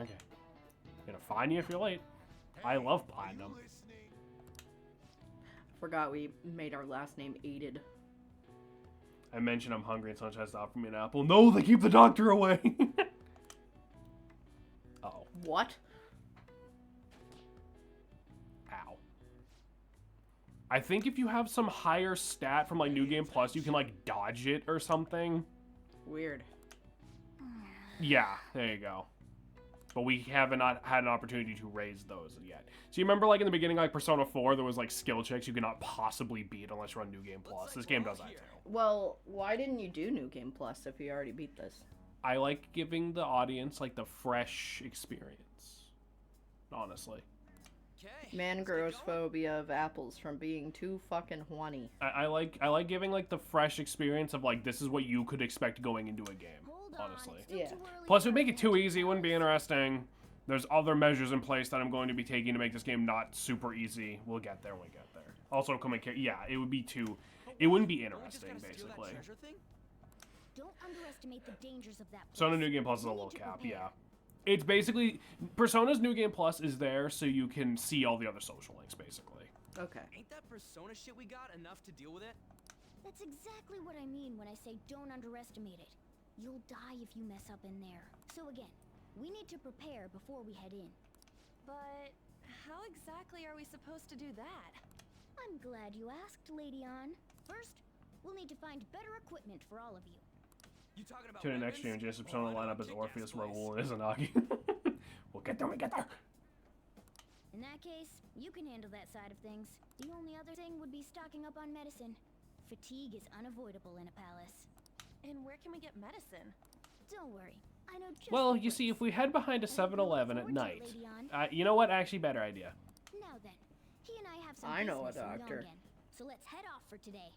Okay. Gonna fine you if you're late. I love platinum. Forgot we made our last name Aided. I mentioned I'm hungry and someone tries to offer me an apple. No, they keep the doctor away. Uh-oh. What? Ow. I think if you have some higher stat from like New Game Plus, you can like dodge it or something. Weird. Yeah, there you go. But we haven't had an opportunity to raise those yet. So you remember like in the beginning, like Persona 4, there was like skill checks you could not possibly beat unless you're on New Game Plus. This game does that too. Well, why didn't you do New Game Plus if you already beat this? I like giving the audience like the fresh experience. Honestly. Okay. Man grows phobia of apples from being too fucking horny. I like giving like the fresh experience of like this is what you could expect going into a game. Hold on. Honestly. It's still Yeah. too early Plus, it for would make it too that. easy. It wouldn't be interesting. There's other measures in place that I'm going to be taking to make this game not super easy. We'll get there when we get there. Also, yeah, it would be too. It wouldn't be Don't we just interesting, gotta steal that basically. treasure thing? Don't underestimate the dangers of that. So, place. no New Game Plus is a We little need to cap, prepare. yeah. It's basically Persona's New Game Plus is there so you can see all the other social links, basically. Okay. Ain't that Persona shit we got enough to deal with it? That's exactly what I mean when I say don't underestimate it. You'll die if you mess up in there. So again, we need to prepare before we head in. But how exactly are we supposed to do that? I'm glad you asked, Lady Ann. First, we'll need to find better equipment for all of you. You talking about Tune in next year and weapons? Jason Oh, Persona I know lineup a as kick-ass Orpheus, place. Raoul, and Izanagi. We'll get there, we get there. In that case, you can handle that side of things. The only other thing would be stocking up on medicine. Fatigue is unavoidable in a palace. And where can we get medicine? Don't worry, I know just Well, the you see, place. if we head behind a But I do look 7-Eleven at forward to it, night, Lady Ann. you know what? Actually, better idea. Now then, he and I have some I know a business in doctor. Yongen, so let's head off for today.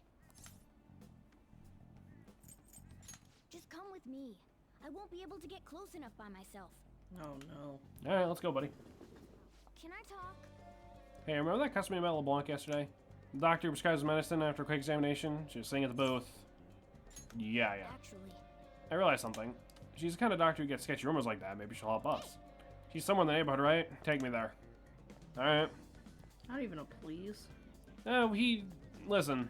Just come with me. I won't be able to get close enough by myself. Oh no. All right, let's go, buddy. Can I talk? Hey, remember that customer about LeBlanc yesterday? The doctor prescribes medicine after a quick examination. She was sitting at the booth. Yeah. Actually, I realized something. She's the kind of doctor who gets sketchy rumors like that. Maybe she'll help us. She's somewhere in the neighborhood, right? Take me there. All right. Not even a please. Listen.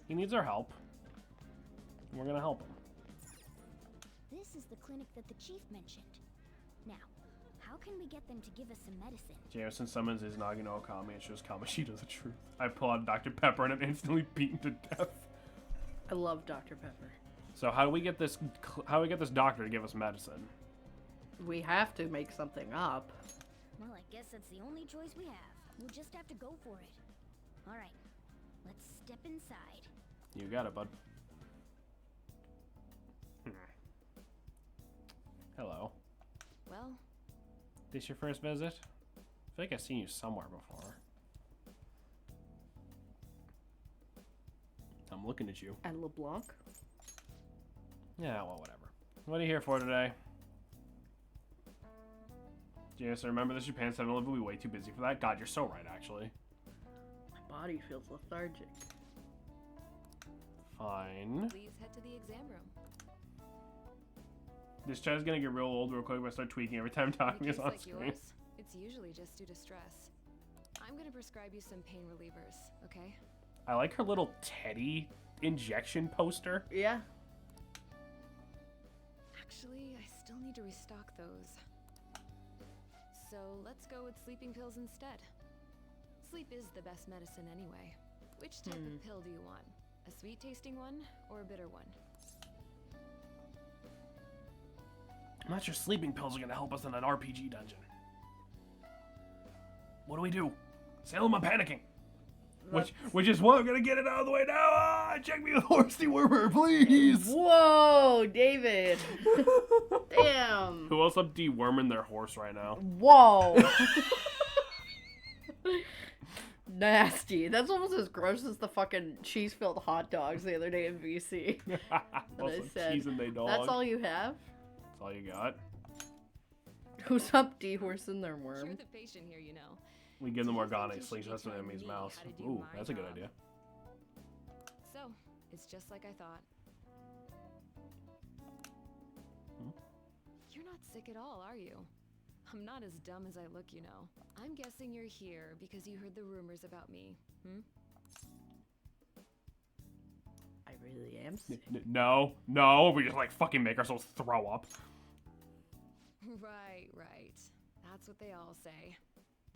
He needs our help. We're gonna help him. this is the clinic that the chief mentioned. Now, how can we get them to give us some medicine? Jameson summons his Nagano Okami and shows Kamoshida the truth. I pull out Dr. Pepper and I'm instantly beaten to death. I love Dr. Pepper. So how do we get this? How do we get this doctor to give us medicine? We have to make something up. Well, I guess that's the only choice we have. We'll just have to go for it. All right, let's step inside. You got it, bud. Hello. Well, This your first visit? I feel like I've seen you somewhere before. I'm looking at you. At LeBlanc? Yeah, well, whatever. What are you here for today? Yes, I remember this Japan 7-Eleven will be way too busy for that. God, you're so right, actually. My body feels lethargic. Fine. please head to the exam room. This chat's gonna get real old real quick if I start tweaking every time In a talking case is on like screen. yours, it's usually just due to stress. I'm gonna prescribe you some pain relievers, okay? I like her little teddy injection poster. Yeah. Actually, I still need to restock those. So let's go with sleeping pills instead. Sleep is the best medicine anyway. Which type of pill do you want? A sweet tasting one or a bitter one? I'm not sure sleeping pills are gonna help us in an RPG dungeon. What do we do? Salem, I'm panicking. Which is what I'm gonna get it out of the way now. Ah, check me with horse dewormer, please. Whoa, David. Damn. Who else up deworming their horse right now? Whoa. Nasty. That's almost as gross as the fucking cheese-filled hot dogs the other day in VC. Also, cheese and they dog. That's all you have? That's all you got. Who's up dehorsing their worm? You're the patient here, you know. We give them Do you think Organa you should slingshots be to the enemy's telling me mouth. how to do Ooh, my that's a good job? idea. So, it's just like I thought. You're not sick at all, are you? I'm not as dumb as I look, you know. I'm guessing you're here because you heard the rumors about me, I really am sick. No, we just like fucking make ourselves throw up. Right. That's what they all say.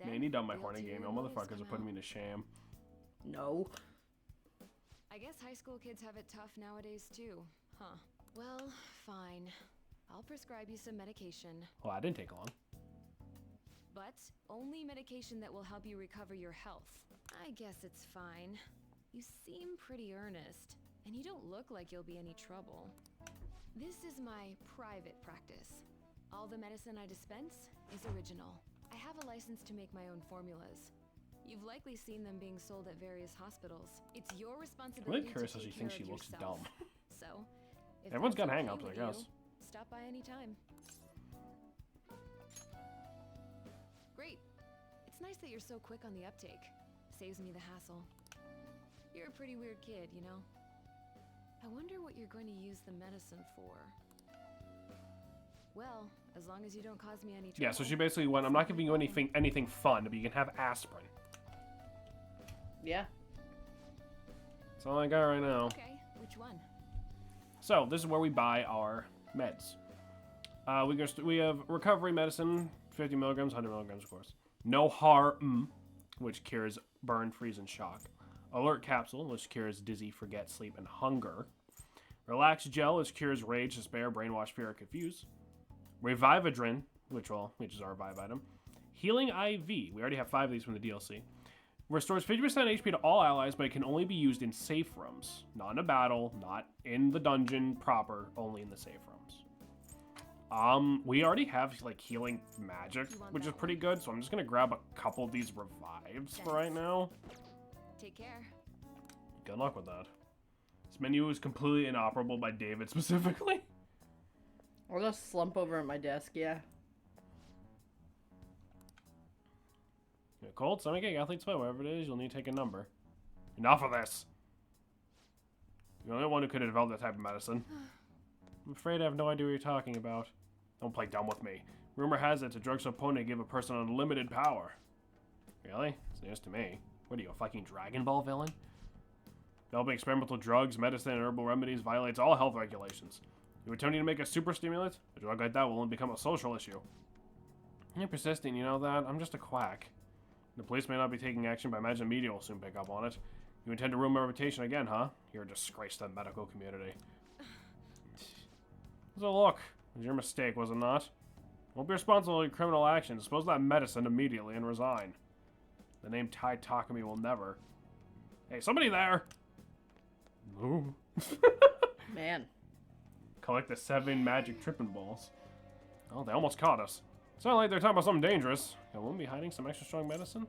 Man, you done my real horny two game. Y'all wolves motherfuckers are come putting me out. to shame. No. I guess high school kids have it tough nowadays too, huh? Well, fine. I'll prescribe you some medication. Well, that didn't take long. But only medication that will help you recover your health. I guess it's fine. You seem pretty earnest, and you don't look like you'll be any trouble. This is my private practice. All the medicine I dispense is original. I have a license to make my own formulas. You've likely seen them being sold at various hospitals. It's your responsibility curious to how she take thinks care she of looks yourself. dumb. So, if Everyone's that's got okay hang-ups, I with guess. you, stop by anytime. Great. It's nice that you're so quick on the uptake. Saves me the hassle. You're a pretty weird kid, you know? I wonder what you're going to use the medicine for. Well, as long as you don't cause me any trouble. Yeah, so she basically went, I'm not giving you anything fun, but you can have aspirin. Yeah. That's all I got right now. Okay, which one? So, this is where we buy our meds. We have recovery medicine, 50 milligrams, 100 milligrams, of course. No harm, which cures burn, freeze, and shock. Alert capsule, which cures dizzy, forget, sleep, and hunger. Relax gel, which cures rage, despair, brainwash, fear, or confuse. Revividrin, which is our revive item. Healing IV, we already have 5 of these from the DLC. Restores 50% HP to all allies, but it can only be used in safe rooms. Not in a battle, not in the dungeon proper, only in the safe rooms. We already have, like, healing magic, which is pretty good, so I'm just gonna grab a couple of these revives for right now. Take care. Good luck with that. This menu is completely inoperable by David specifically. I'll just slump over at my desk, yeah. Cold, stomachache, athlete's foot, whatever it is, you'll need to take a number. Enough of this! You're the only one who could have developed that type of medicine. I'm afraid I have no idea what you're talking about. Don't play dumb with me. Rumor has it, a drug so potent give a person unlimited power. Really? It's news to me. What are you, a fucking Dragon Ball villain? Developing experimental drugs, medicine, and herbal remedies violates all health regulations. You attempting to make a super stimulant? A drug like that will only become a social issue. You're persistent, you know that? I'm just a quack. The police may not be taking action, but I imagine media will soon pick up on it. You intend to ruin my reputation again, huh? You're a disgrace to the medical community. So look, it was your mistake, was it not? Won't be responsible for your criminal actions. Dispose of that medicine immediately and resign. The name Tai Takumi will never. Hey, somebody there! Ooh. Man. Collect the 7 magic tripping balls. Oh, they almost caught us. It's not like they're talking about something dangerous. I won't be hiding some extra strong medicine.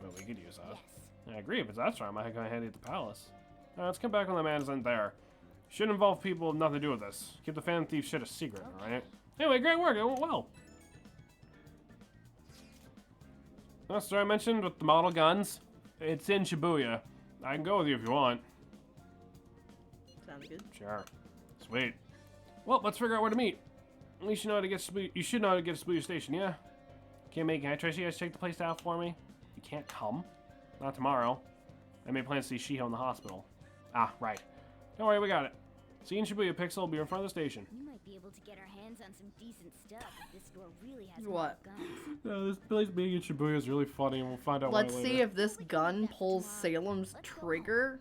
Well, we could use that. Yes. I agree, if it's that strong, I might go ahead at the palace. Let's come back when the man isn't there. Shouldn't involve people with nothing to do with this. Keep the fan thief shit a secret, alright? Anyway, great work, it went well. That story I mentioned with the model guns, it's in Shibuya. I can go with you if you want. Sounds good. Sure. Sweet. Well, let's figure out where to meet. At least you know how to get to you should know how to get to Shibuya Station, yeah? Can I trust you guys to check the place out for me? You can't come? Not tomorrow. I made plans to see Shiho in the hospital. Ah, right. Don't worry, we got it. See you in Shibuya. Pixel will be in front of the station. You might be able to get our hands on some decent stuff if this store really has what? Guns. No, this place being in Shibuya is really funny, and we'll find out Let's why see later. if this gun pulls Salem's trigger.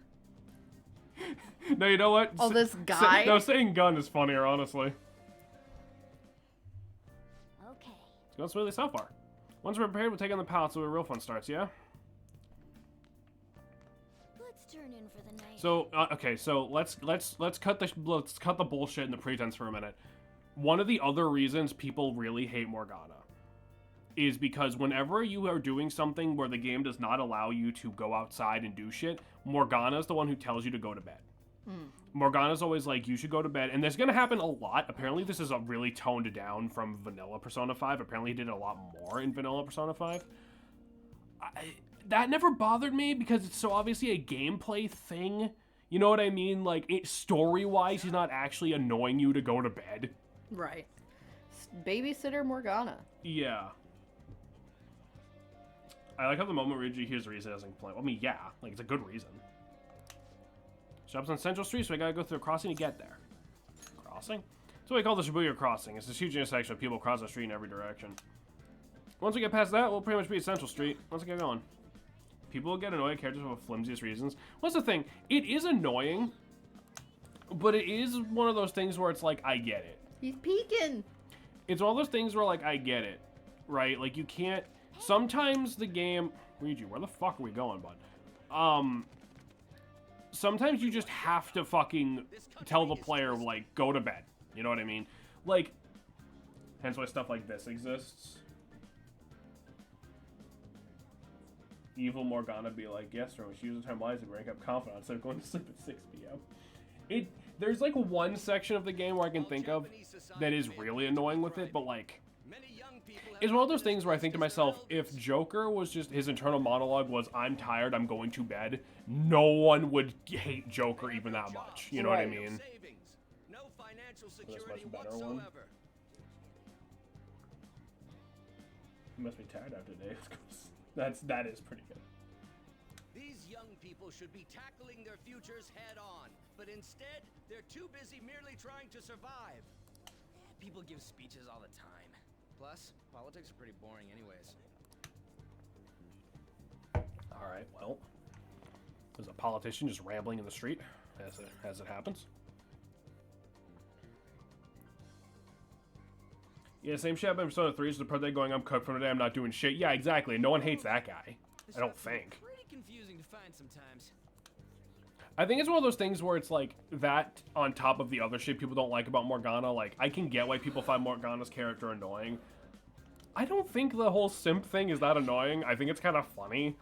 No, you know what? Oh, this guy? No, saying gun is funnier, honestly. Okay. It's going smoothly so far. Once we're prepared, we'll take on the palace so the real fun starts, yeah? Let's turn in for the night. So, okay, so let's cut the bullshit and the pretense for a minute. One of the other reasons people really hate Morgana is because whenever you are doing something where the game does not allow you to go outside and do shit, Morgana's the one who tells you to go to bed. Morgana's always like, you should go to bed, and this is gonna happen a lot. Apparently this is a really toned down from vanilla Persona 5. Apparently he did a lot more in vanilla Persona 5. That never bothered me because it's so obviously a gameplay thing. You know what I mean? Like, story-wise, he's not actually annoying you to go to bed. Right. Babysitter Morgana. Yeah. I like how the moment Ryuji hears the reason he doesn't complain. I mean, yeah, like, it's a good reason. Shop's on Central Street, so I gotta go through a crossing to get there. Crossing? That's what we call the Shibuya crossing. It's this huge intersection of people across the street in every direction. Once we get past that, we'll pretty much be at Central Street. Let's get going. People will get annoyed at characters for the flimsiest reasons. What's the thing? It is annoying, but it is one of those things where it's like, I get it. He's peeking. It's one of those things where, like, I get it, right? Like, you can't... Sometimes the game... Ryuji, where the fuck are we going, bud? Sometimes you just have to fucking tell the player, like, go to bed. You know what I mean? Like, hence why stuff like this exists. Evil Morgana be like, yes, sir, when she uses the time wisely, rank up confident instead of going to sleep at 6 p.m. There's like one section of the game where I can think of that is really annoying with it, but like, it's one of those things where I think to myself, if Joker was just, his internal monologue was, I'm tired, I'm going to bed, no one would hate Joker even that much. You know what I mean? No financial This security much better one. whatsoever. You must be tired after today. That is pretty good. These young people should be tackling their futures head on, but instead, they're too busy merely trying to survive. People give speeches all the time. Plus, politics are pretty boring anyways. Alright, well. There's a politician just rambling in the street, as it happens. Yeah, same shit happened in Persona 3, so the part they're going, I'm cooked from today, I'm not doing shit. Yeah, exactly. No one hates that guy. I don't think. Pretty confusing to find sometimes. I think it's one of those things where it's like that on top of the other shit people don't like about Morgana. Like, I can get why people find Morgana's character annoying. I don't think the whole simp thing is that annoying. I think it's kind of funny.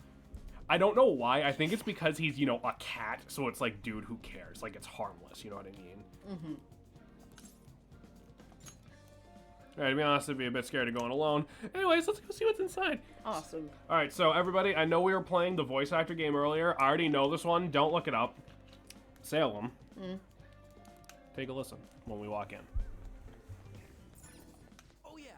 I don't know why. I think it's because he's, you know, a cat, so it's like, dude, who cares? Like, it's harmless, you know what I mean? Mm-hmm. Alright, to be honest, I'd be a bit scared of going alone. Anyways, let's go see what's inside. Awesome. Alright, so everybody, I know we were playing the voice actor game earlier. I already know this one. Don't look it up. Salem. Take a listen when we walk in. Oh yeah,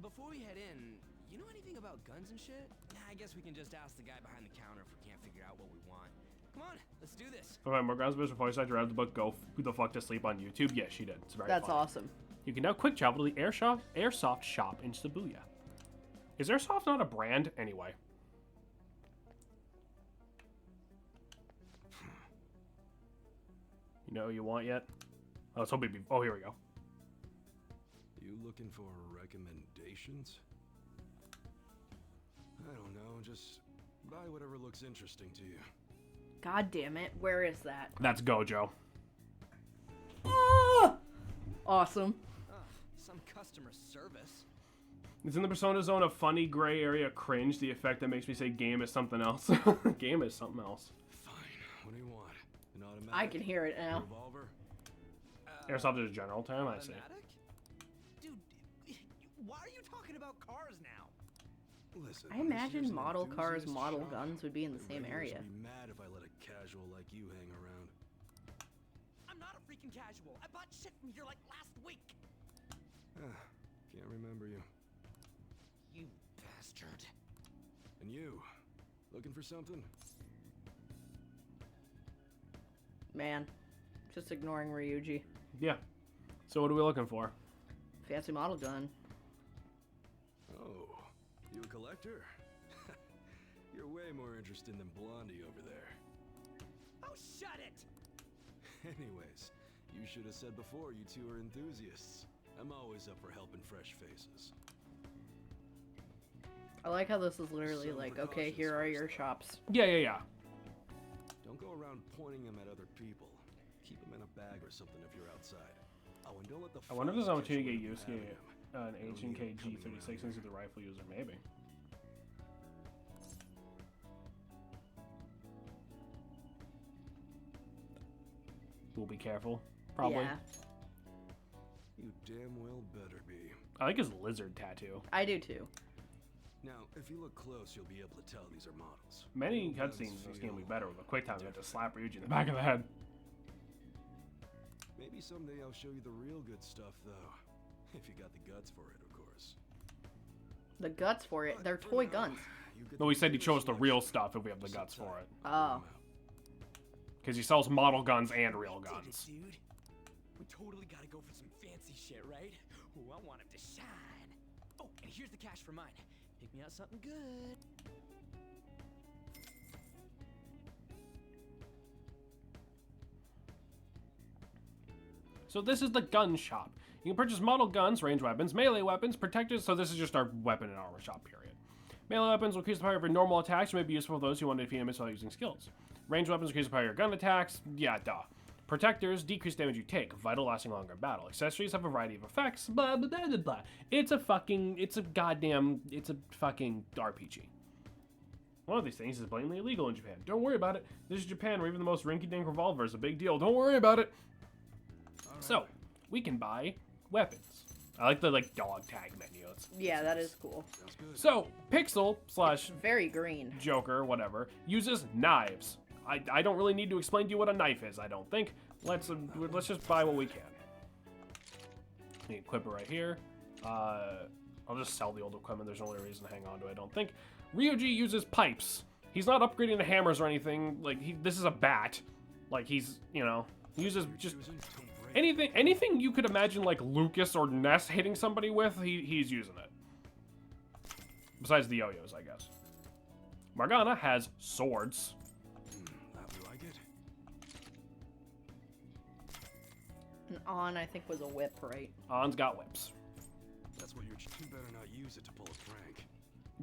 before we head in, you know anything about guns and shit? Nah, I guess we can just ask the guy behind the counter if we can't figure out what we want. Come on, let's do this. Alright, Morgana's best voice actor read the book Go Who the Fuck to Sleep on YouTube. Yeah, she did. It's very That's funny. awesome. You can now quick travel to the Airsoft shop in Shibuya. Is Airsoft not a brand? Anyway. You know who you want yet? Oh, let's hope it be... Oh, here we go. You looking for recommendations? I don't know, just buy whatever looks interesting to you. God damn it. Where is that? That's Gojo. Ah! Awesome. Some customer service. It's in the Persona zone of funny gray area cringe, the effect that makes me say game is something else. Game is something else. Fine. What do you want? An automatic? I can hear it now. Revolver? Airsoft is a general term, I see. Automatic? Dude, why are you talking about cars now? Listen, I imagine this is an model cars, enthusiast model shop. guns would be in the The same regulars area. would be mad if I let a casual like you hang around. I'm not a freaking casual. I bought shit from here like last week. Can't remember you. You bastard. And you, looking for something? Man, just ignoring Ryuji. Yeah. So what are we looking for? Fancy model gun. Oh, you a collector? You're way more interesting than Blondie over there. Oh, shut it! Anyways, you should have said before you two are enthusiasts. I'm always up for helping fresh faces. I like how this is literally like, okay, here are your shops. Yeah. Don't go around pointing them at other people. Keep them in a bag or something if you're outside. Oh, and don't let the I wonder if there's an frogs catch opportunity to you get when Yusuke you're having an them. H&K G36 into the rifle user, maybe. We'll be careful. Probably. Yeah, You damn well better be. I like his lizard tattoo. I do too. Now, if you look close, you'll be able to tell these are models. Many Real guns cutscenes in this game will be feel better with a quick time to different. slap Ryuji in the back of the head. Maybe someday I'll show you the real good stuff, though. If you got the guts for it, of course. The guts for it. They're But for toy now, guns. you get No, he the said he bigger chose the real selection. stuff if we have the guts for it. Oh. Because he sells model guns and real Did it, guns. dude. We totally gotta go for some fancy shit, right? Ooh, I want him to shine. Oh, and here's the cash for mine. Pick me out something good. So this is the gun shop. You can purchase model guns, range weapons, melee weapons, protectors. So this is just our weapon and armor shop, period. Melee weapons will increase the power of your normal attacks and may be useful for those who want to defeat enemies while using skills. Range weapons increase the power of your gun attacks. Yeah, duh. Protectors decrease damage you take. Vital lasting longer in battle. Accessories have a variety of effects. Blah, blah, blah, blah, blah. It's a fucking RPG. One of these things is blatantly illegal in Japan. Don't worry about it. This is Japan where even the most rinky-dink revolver is a big deal. Don't worry about it. So, we can buy weapons. I like the dog tag menu. Yeah, that is cool. So, Pixel slash Very green. Joker, whatever, uses knives. I don't really need to explain to you what a knife is, I don't think. Let's just buy what we can. You equip it right here. I'll just sell the old equipment. There's no real reason to hang on to it, I don't think. Ryuji uses pipes. He's not upgrading to hammers or anything. This is a bat. He uses just anything you could imagine like Lucas or Ness hitting somebody with, he's using it. Besides the yo-yos, I guess. Morgana has swords. How do I get? And on, I think, was a whip, right? On's got whips. That's what you're. You better not use it to pull a prank.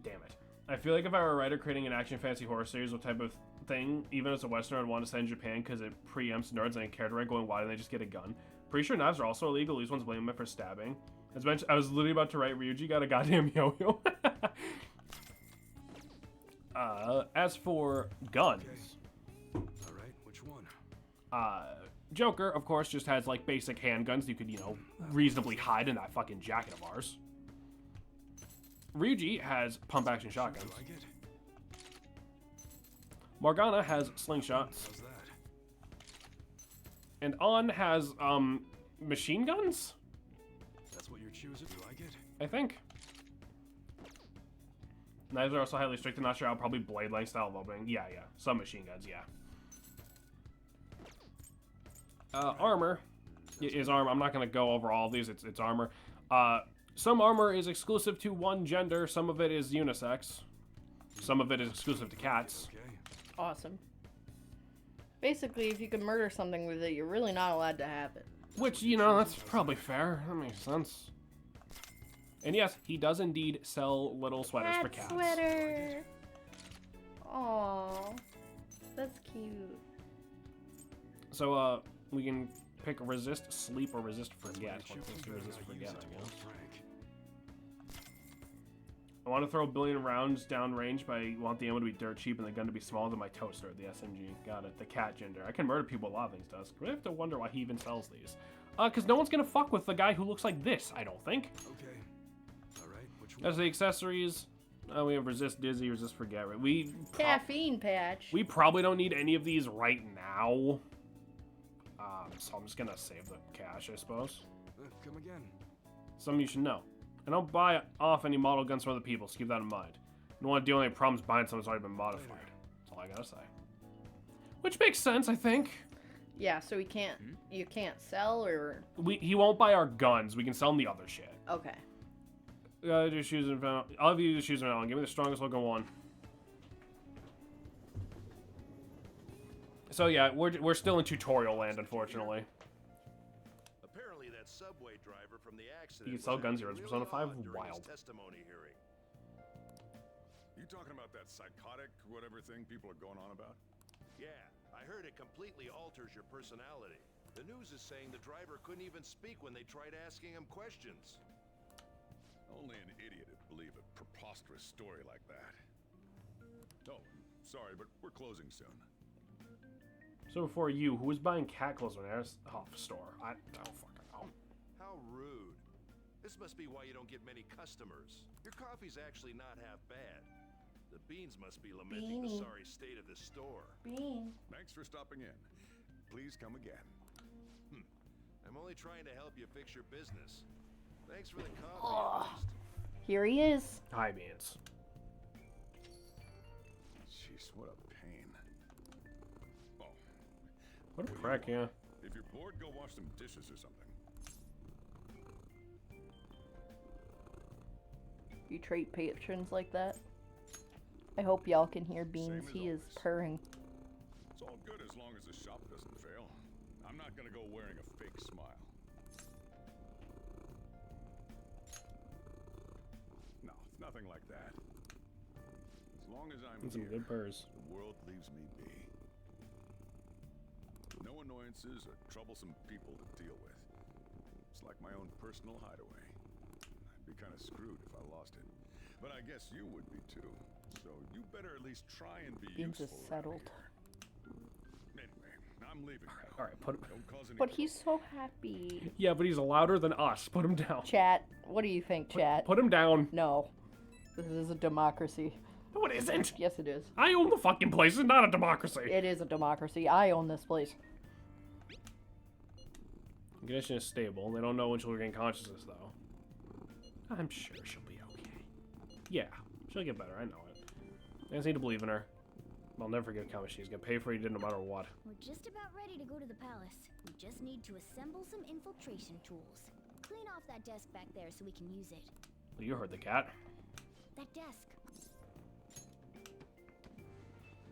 Damn it. I feel like if I were a writer creating an action fantasy horror series, what type of thing, even as a Westerner, I'd want to set in Japan because it preempts nerds and I care to write going, why didn't they just get a gun? Pretty sure knives are also illegal. These ones blame me for stabbing. As mentioned, I was literally about to write Ryuji got a goddamn yo-yo. As for guns. Okay. All right, which one? Joker, of course, just has like basic handguns you could, you know, reasonably hide in that fucking jacket of ours. Ryuji has pump action shotguns. Do I get? Morgana has slingshots. How's that? And On has machine guns? That's what you're choosing. Do I get? I think. Knives are also highly restricted. Not sure how. Probably blade length style of opening. Yeah. Some machine guns, yeah. Armor is armor. I'm not going to go over all of these. It's armor. Some armor is exclusive to one gender. Some of it is unisex. Some of it is exclusive to cats. Okay. Awesome. Basically, if you can murder something with it, you're really not allowed to have it. Which, you know, that's probably fair. That makes sense. And yes, he does indeed sell little sweaters for cats. Sweater. Aww. That's cute. So, we can pick resist sleep or resist forget. Let's do resist forget, I guess. I want to throw a billion rounds downrange, but I want the ammo to be dirt cheap and the gun to be smaller than my toaster, the SMG. Got it. The cat gender. I can murder people with a lot of things, does. Really have to wonder why he even sells these. Because no one's going to fuck with the guy who looks like this, I don't think. Okay. Alright, which one? As the accessories, we have resist dizzy, resist forget. Caffeine patch. We probably don't need any of these right now. So I'm just going to save the cash, I suppose. Come again. Something you should know. I don't buy off any model guns from other people, so keep that in mind. I don't want to deal with any problems buying something that's already been modified. That's all I gotta say. Which makes sense, I think. Yeah, so we can't, you can't sell or... He won't buy our guns. We can sell him the other shit. Okay. Just choose an event. I'll have you just choose an event. Give me the strongest looking one. So yeah, we're still in tutorial land, unfortunately. Apparently that subway driver from the accident. You can sell guns here. It's Persona 5 wild. Testimony hearing. You talking about that psychotic whatever thing people are going on about? Yeah, I heard it completely alters your personality. The news is saying the driver couldn't even speak when they tried asking him questions. Only an idiot would believe a preposterous story like that. Oh, sorry, but we're closing soon. So before you, who was buying cat clothes when I was off store? I don't fucking know. How rude. This must be why you don't get many customers. Your coffee's actually not half bad. The beans must be lamenting the sorry state of the store. Bean. Thanks for stopping in. Please come again. I'm only trying to help you fix your business. Thanks for the coffee, at least. Here he is. Hi, Beans. Jeez, what a pain. Oh. What a prick, yeah. If you're bored, go wash some dishes or something. You treat patrons like that? I hope y'all can hear Beans. He is purring. It's all good as long as the shop doesn't fail. I'm not gonna go wearing a fake smile. No, it's nothing like that. As long as I'm Some here, good purrs. the world leaves me be. No annoyances or troublesome people to deal with. It's like my own personal hideaway. I'd be kind of screwed if I lost it. But I guess you would be too. So you better at least try and be Beans useful. is settled. Anyway, I'm leaving now. All right, Don't cause any But he's so happy. Yeah, but he's louder than us. Put him down. Chat, what do you think, chat? Put him down. No. This is a democracy. No, it isn't. Yes, it is. I own the fucking place. It's not a democracy. It is a democracy. I own this place. Condition is stable. They don't know when she'll regain consciousness, though. I'm sure she'll be okay. Yeah, she'll get better. I know it. I just need to believe in her. I'll never forget how much she's gonna pay for what he did no matter what. We're just about ready to go to the palace. We just need to assemble some infiltration tools. Clean off that desk back there so we can use it. Well, you heard the cat. That desk.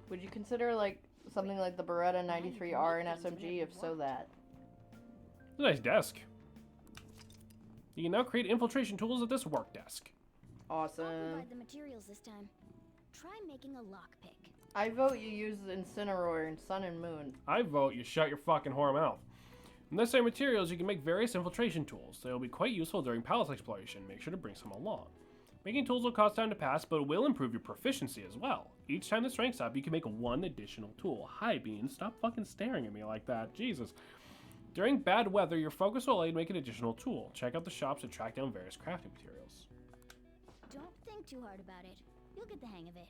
Would you consider, like, something like the Beretta 93R and SMG? If so, that. It's a nice desk. You can now create infiltration tools at this work desk. I'll Awesome. provide the materials this time. try making a lockpick. I vote you use Incineroar in Sun and Moon. I vote you shut your fucking whore mouth. From the same materials, you can make various infiltration tools. They will be quite useful during palace exploration. Make sure to bring some along. Making tools will cost time to pass, but will improve your proficiency as well. Each time this ranks up, you can make one additional tool. Hi, Bean. Stop fucking staring at me like that. Jesus. During bad weather, your focus will allow you to make an additional tool. Check out the shops to track down various crafting materials. Don't think too hard about it. You'll get the hang of it.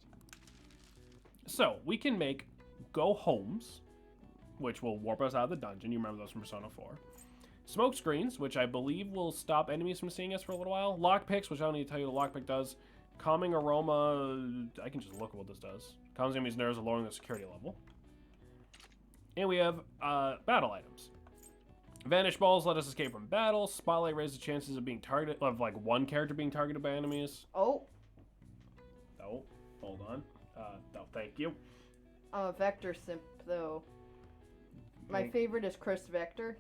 So, we can make go homes, which will warp us out of the dungeon. You remember those from Persona 4. Smoke screens, which I believe will stop enemies from seeing us for a little while. Lockpicks, which I don't need to tell you what lockpick does. Calming aroma, I can just look at what this does. Calms enemies' nerves, lowering the security level. And we have battle items. Vanish balls let us escape from battle. Spotlight raises the chances of being targeted, of like one character being targeted by enemies. Oh. Oh, hold on. No, thank you. Vector Simp, though. My favorite is Chris Vector.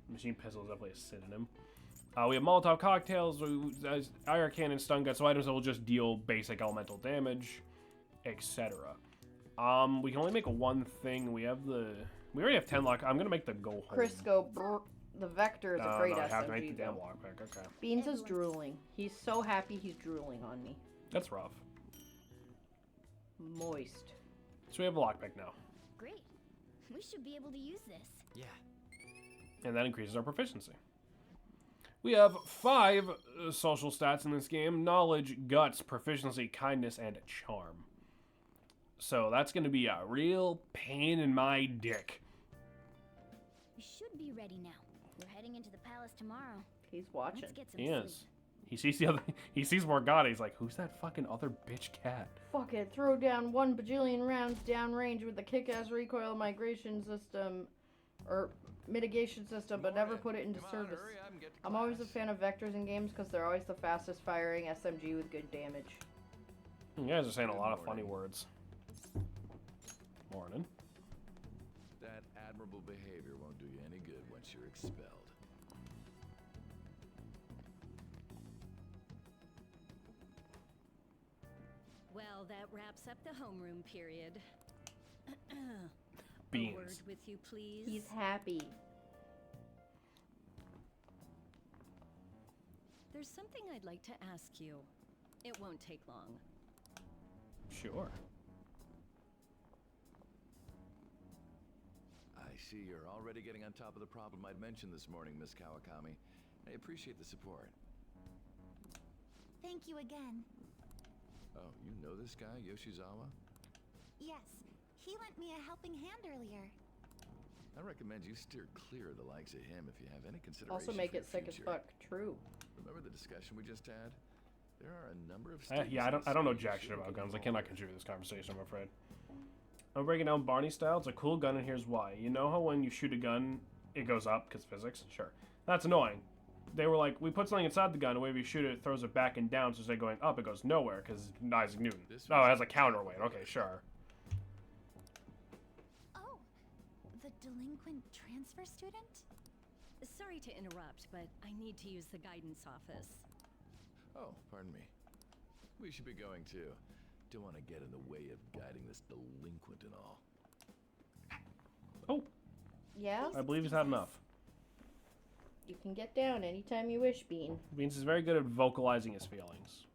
Machine pistol is definitely a synonym. We have Molotov cocktails, IR cannon, stun gun, so items that will just deal basic elemental damage, etc. We can only make one thing. We already have 10 lock. I'm gonna make the go home. Crisco, the Vector is a great I SMG. have to make the damn lockpick. Okay. Beans is drooling. He's so happy he's drooling on me. That's rough. Moist. So we have a lockpick now. Great. We should be able to use this. Yeah. And that increases our proficiency. We have 5 social stats in this game: knowledge, guts, proficiency, kindness, and charm. So that's going to be a real pain in my dick. We should be ready now. We're heading into the palace tomorrow. He's watching. Let's get some He sleep. is. He sees Morgana. He's like, who's that fucking other bitch cat? Fuck it. Throw down 1 bajillion rounds downrange with the kick-ass recoil migration system, or mitigation system, but never put it into service. I'm always a fan of vectors in games because they're always the fastest firing SMG with good damage. You guys are saying a lot of funny words. Morning. That admirable behavior won't do you any good once you're expelled. Well, that wraps up the homeroom period. Beans. A word with you, please. He's happy. There's something I'd like to ask you. It won't take long. Sure. I see you're already getting on top of the problem I'd mentioned this morning, Miss Kawakami. I appreciate the support. Thank you again. Oh, you know this guy, Yoshizawa? Yes, he lent me a helping hand earlier. I recommend you steer clear of the likes of him if you have any consideration. Also make for it your sick as future. fuck. True. Remember the discussion we just had? There are a number of Yeah, I don't know jack shit about guns. I cannot contribute to this conversation, I'm afraid. I'm breaking down Barney style. It's a cool gun, and here's why. You know how when you shoot a gun, it goes up because physics? Sure. That's annoying. They were like, we put something inside the gun, and whenever you shoot it, it throws it back and down, so instead of going up, it goes nowhere because Isaac Newton. Oh, it has a counterweight. Okay, sure. Oh, the delinquent transfer student? Sorry to interrupt, but I need to use the guidance office. Oh, pardon me. We should be going too. Don't want to get in the way of guiding this delinquent and all. Oh. Yeah? I believe he's had enough. You can get down anytime you wish, Bean. Beans is very good at vocalizing his feelings.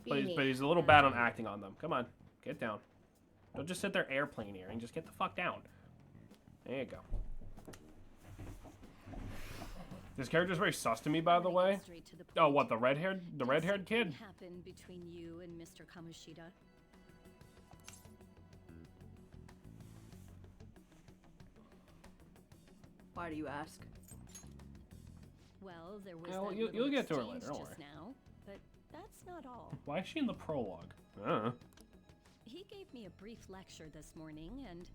But Beanie. he's a little bad on acting on them. Come on, get down. Don't just sit there airplaneering. Just get the fuck down. There you go. This character's very sus to me, by the way. Oh, what, the red-haired kid? What happened between you and Mr. Kamoshida? Why do you ask? Well, there was Well, that you'll little get to her exchange later, don't just worry. now, but that's not all. Why is she in the prologue? He gave me a brief lecture this morning, and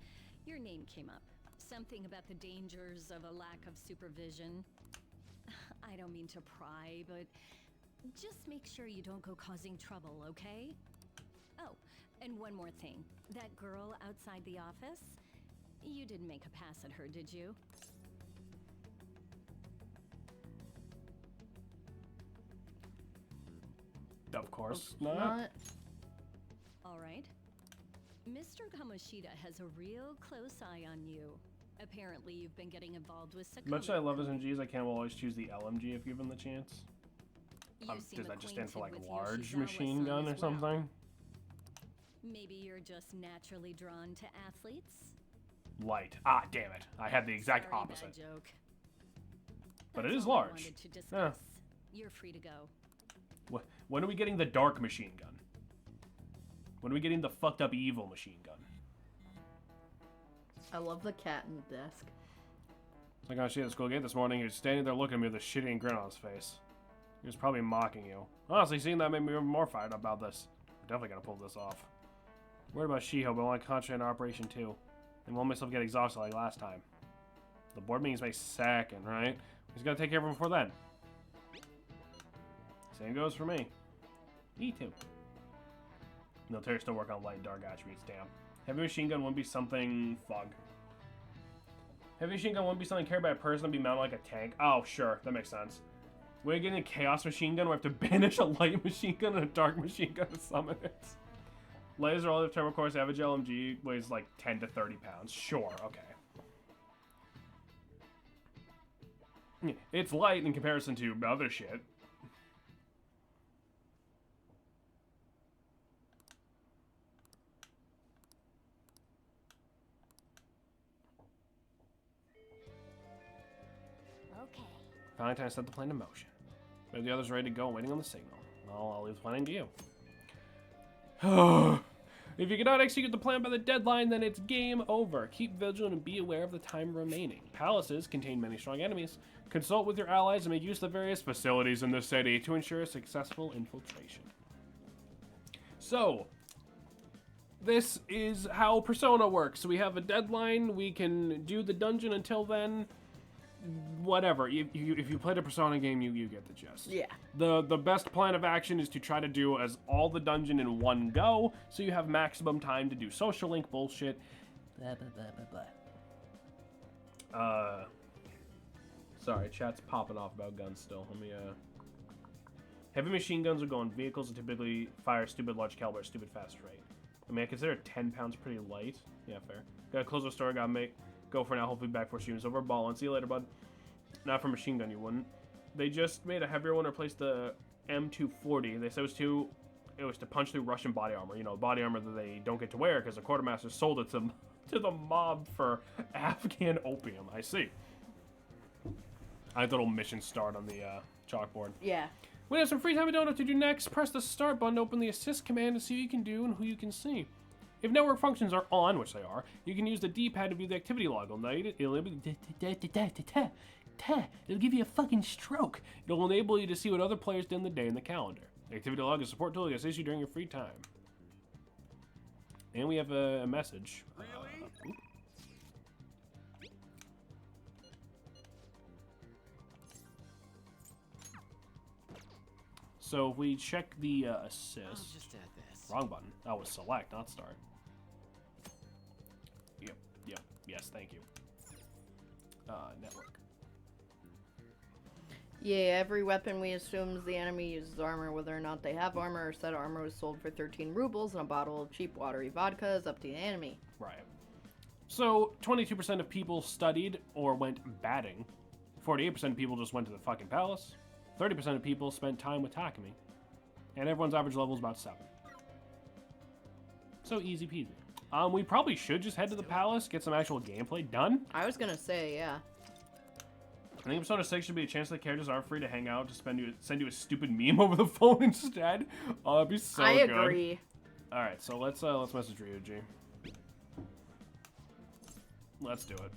your name came up. Something about the dangers of a lack of supervision. I don't mean to pry, but just make sure you don't go causing trouble, okay? Oh, and one more thing. That girl outside the office, you didn't make a pass at her, did you? Of course not. All right. Mr. Kamoshida has a real close eye on you. Apparently, you've been getting involved with As much as I love SMGs, I can't always choose the LMG if given the chance. Does that just stand for like large machine gun or something? Maybe you're just naturally drawn to athletes? Light. Ah, damn it. I had the exact Sorry, opposite. bad joke. But it That's is all I large. wanted to discuss. Yeah. You're free to go. When are we getting the dark machine gun? When are we getting the fucked up evil machine gun? I love the cat in the desk. I got shit at the school gate this morning. He was standing there looking at me with a shitty grin on his face. He was probably mocking you. Honestly, seeing that made me even more fired up about this. We're definitely gonna pull this off. Worried about Shiho, but I want to concentrate on Operation 2. And won't myself get exhausted like last time. The board meeting's May 2nd, right? He's gotta take care of him before then. Same goes for me. Me too. Military still work on light and dark attributes, damn. Heavy machine gun wouldn't be something... Fog. Heavy machine gun wouldn't be something carried by a person that'd be mounted like a tank. Oh, sure. That makes sense. We're getting a chaos machine gun. We have to banish a light machine gun and a dark machine gun to summon it. Lasers are all the term, of course. Average LMG weighs like 10 to 30 pounds. Sure, okay. It's light in comparison to other shit. Okay. Finally, time to set the plan in motion. We have the others ready to go, waiting on the signal. Well, I'll leave the planning to you. If you cannot execute the plan by the deadline, then it's game over. Keep vigilant and be aware of the time remaining. Palaces contain many strong enemies. Consult with your allies and make use of the various facilities in the city to ensure a successful infiltration. So, this is how Persona works. We have a deadline. We can do the dungeon until then. Whatever. If you played a Persona game, you get the gist. Yeah. The best plan of action is to try to do as all the dungeon in one go, so you have maximum time to do social link bullshit. Blah, blah, blah, blah, blah. Sorry, chat's popping off about guns still. Let me, Heavy machine guns will go on vehicles and typically fire stupid large caliber at stupid fast rate. I mean, I consider 10 pounds pretty light. Yeah, fair. Gotta close the store, gotta go for now, hopefully back for students over ball and see you later, bud. Not for machine gun, you wouldn't. They just made a heavier one, replaced the M240. They said it was to punch through Russian body armor. You know, body armor that they don't get to wear because the quartermaster sold it to the mob for Afghan opium. I see. I had a little mission start on the chalkboard. Yeah. When you have some free time and don't know what to do next, press the start button to open the assist command to see what you can do and who you can see. If network functions are on, which they are, you can use the D-pad to view the activity log. It'll give you a fucking stroke. It'll enable you to see what other players did in the day in the calendar. The activity log is a support tool that assists you during your free time. And we have a message. Really? So if we check the assist. Wrong button. That was select, not start. Yep. Yes, thank you. Network. Yeah, every weapon we assumes the enemy uses armor, whether or not they have armor or set armor was sold for 13 rubles, and a bottle of cheap watery vodka is up to the enemy. Right. So, 22% of people studied or went batting. 48% of people just went to the fucking palace. 30% of people spent time with Takumi. And everyone's average level is about 7. So easy peasy. We probably should just head to the palace, get some actual gameplay done. I was gonna say, yeah. I think Persona 6 should be a chance that characters are free to hang out to send you a stupid meme over the phone instead. Oh, that'd be so good. I agree. Alright, so let's message Ryuji. Let's do it.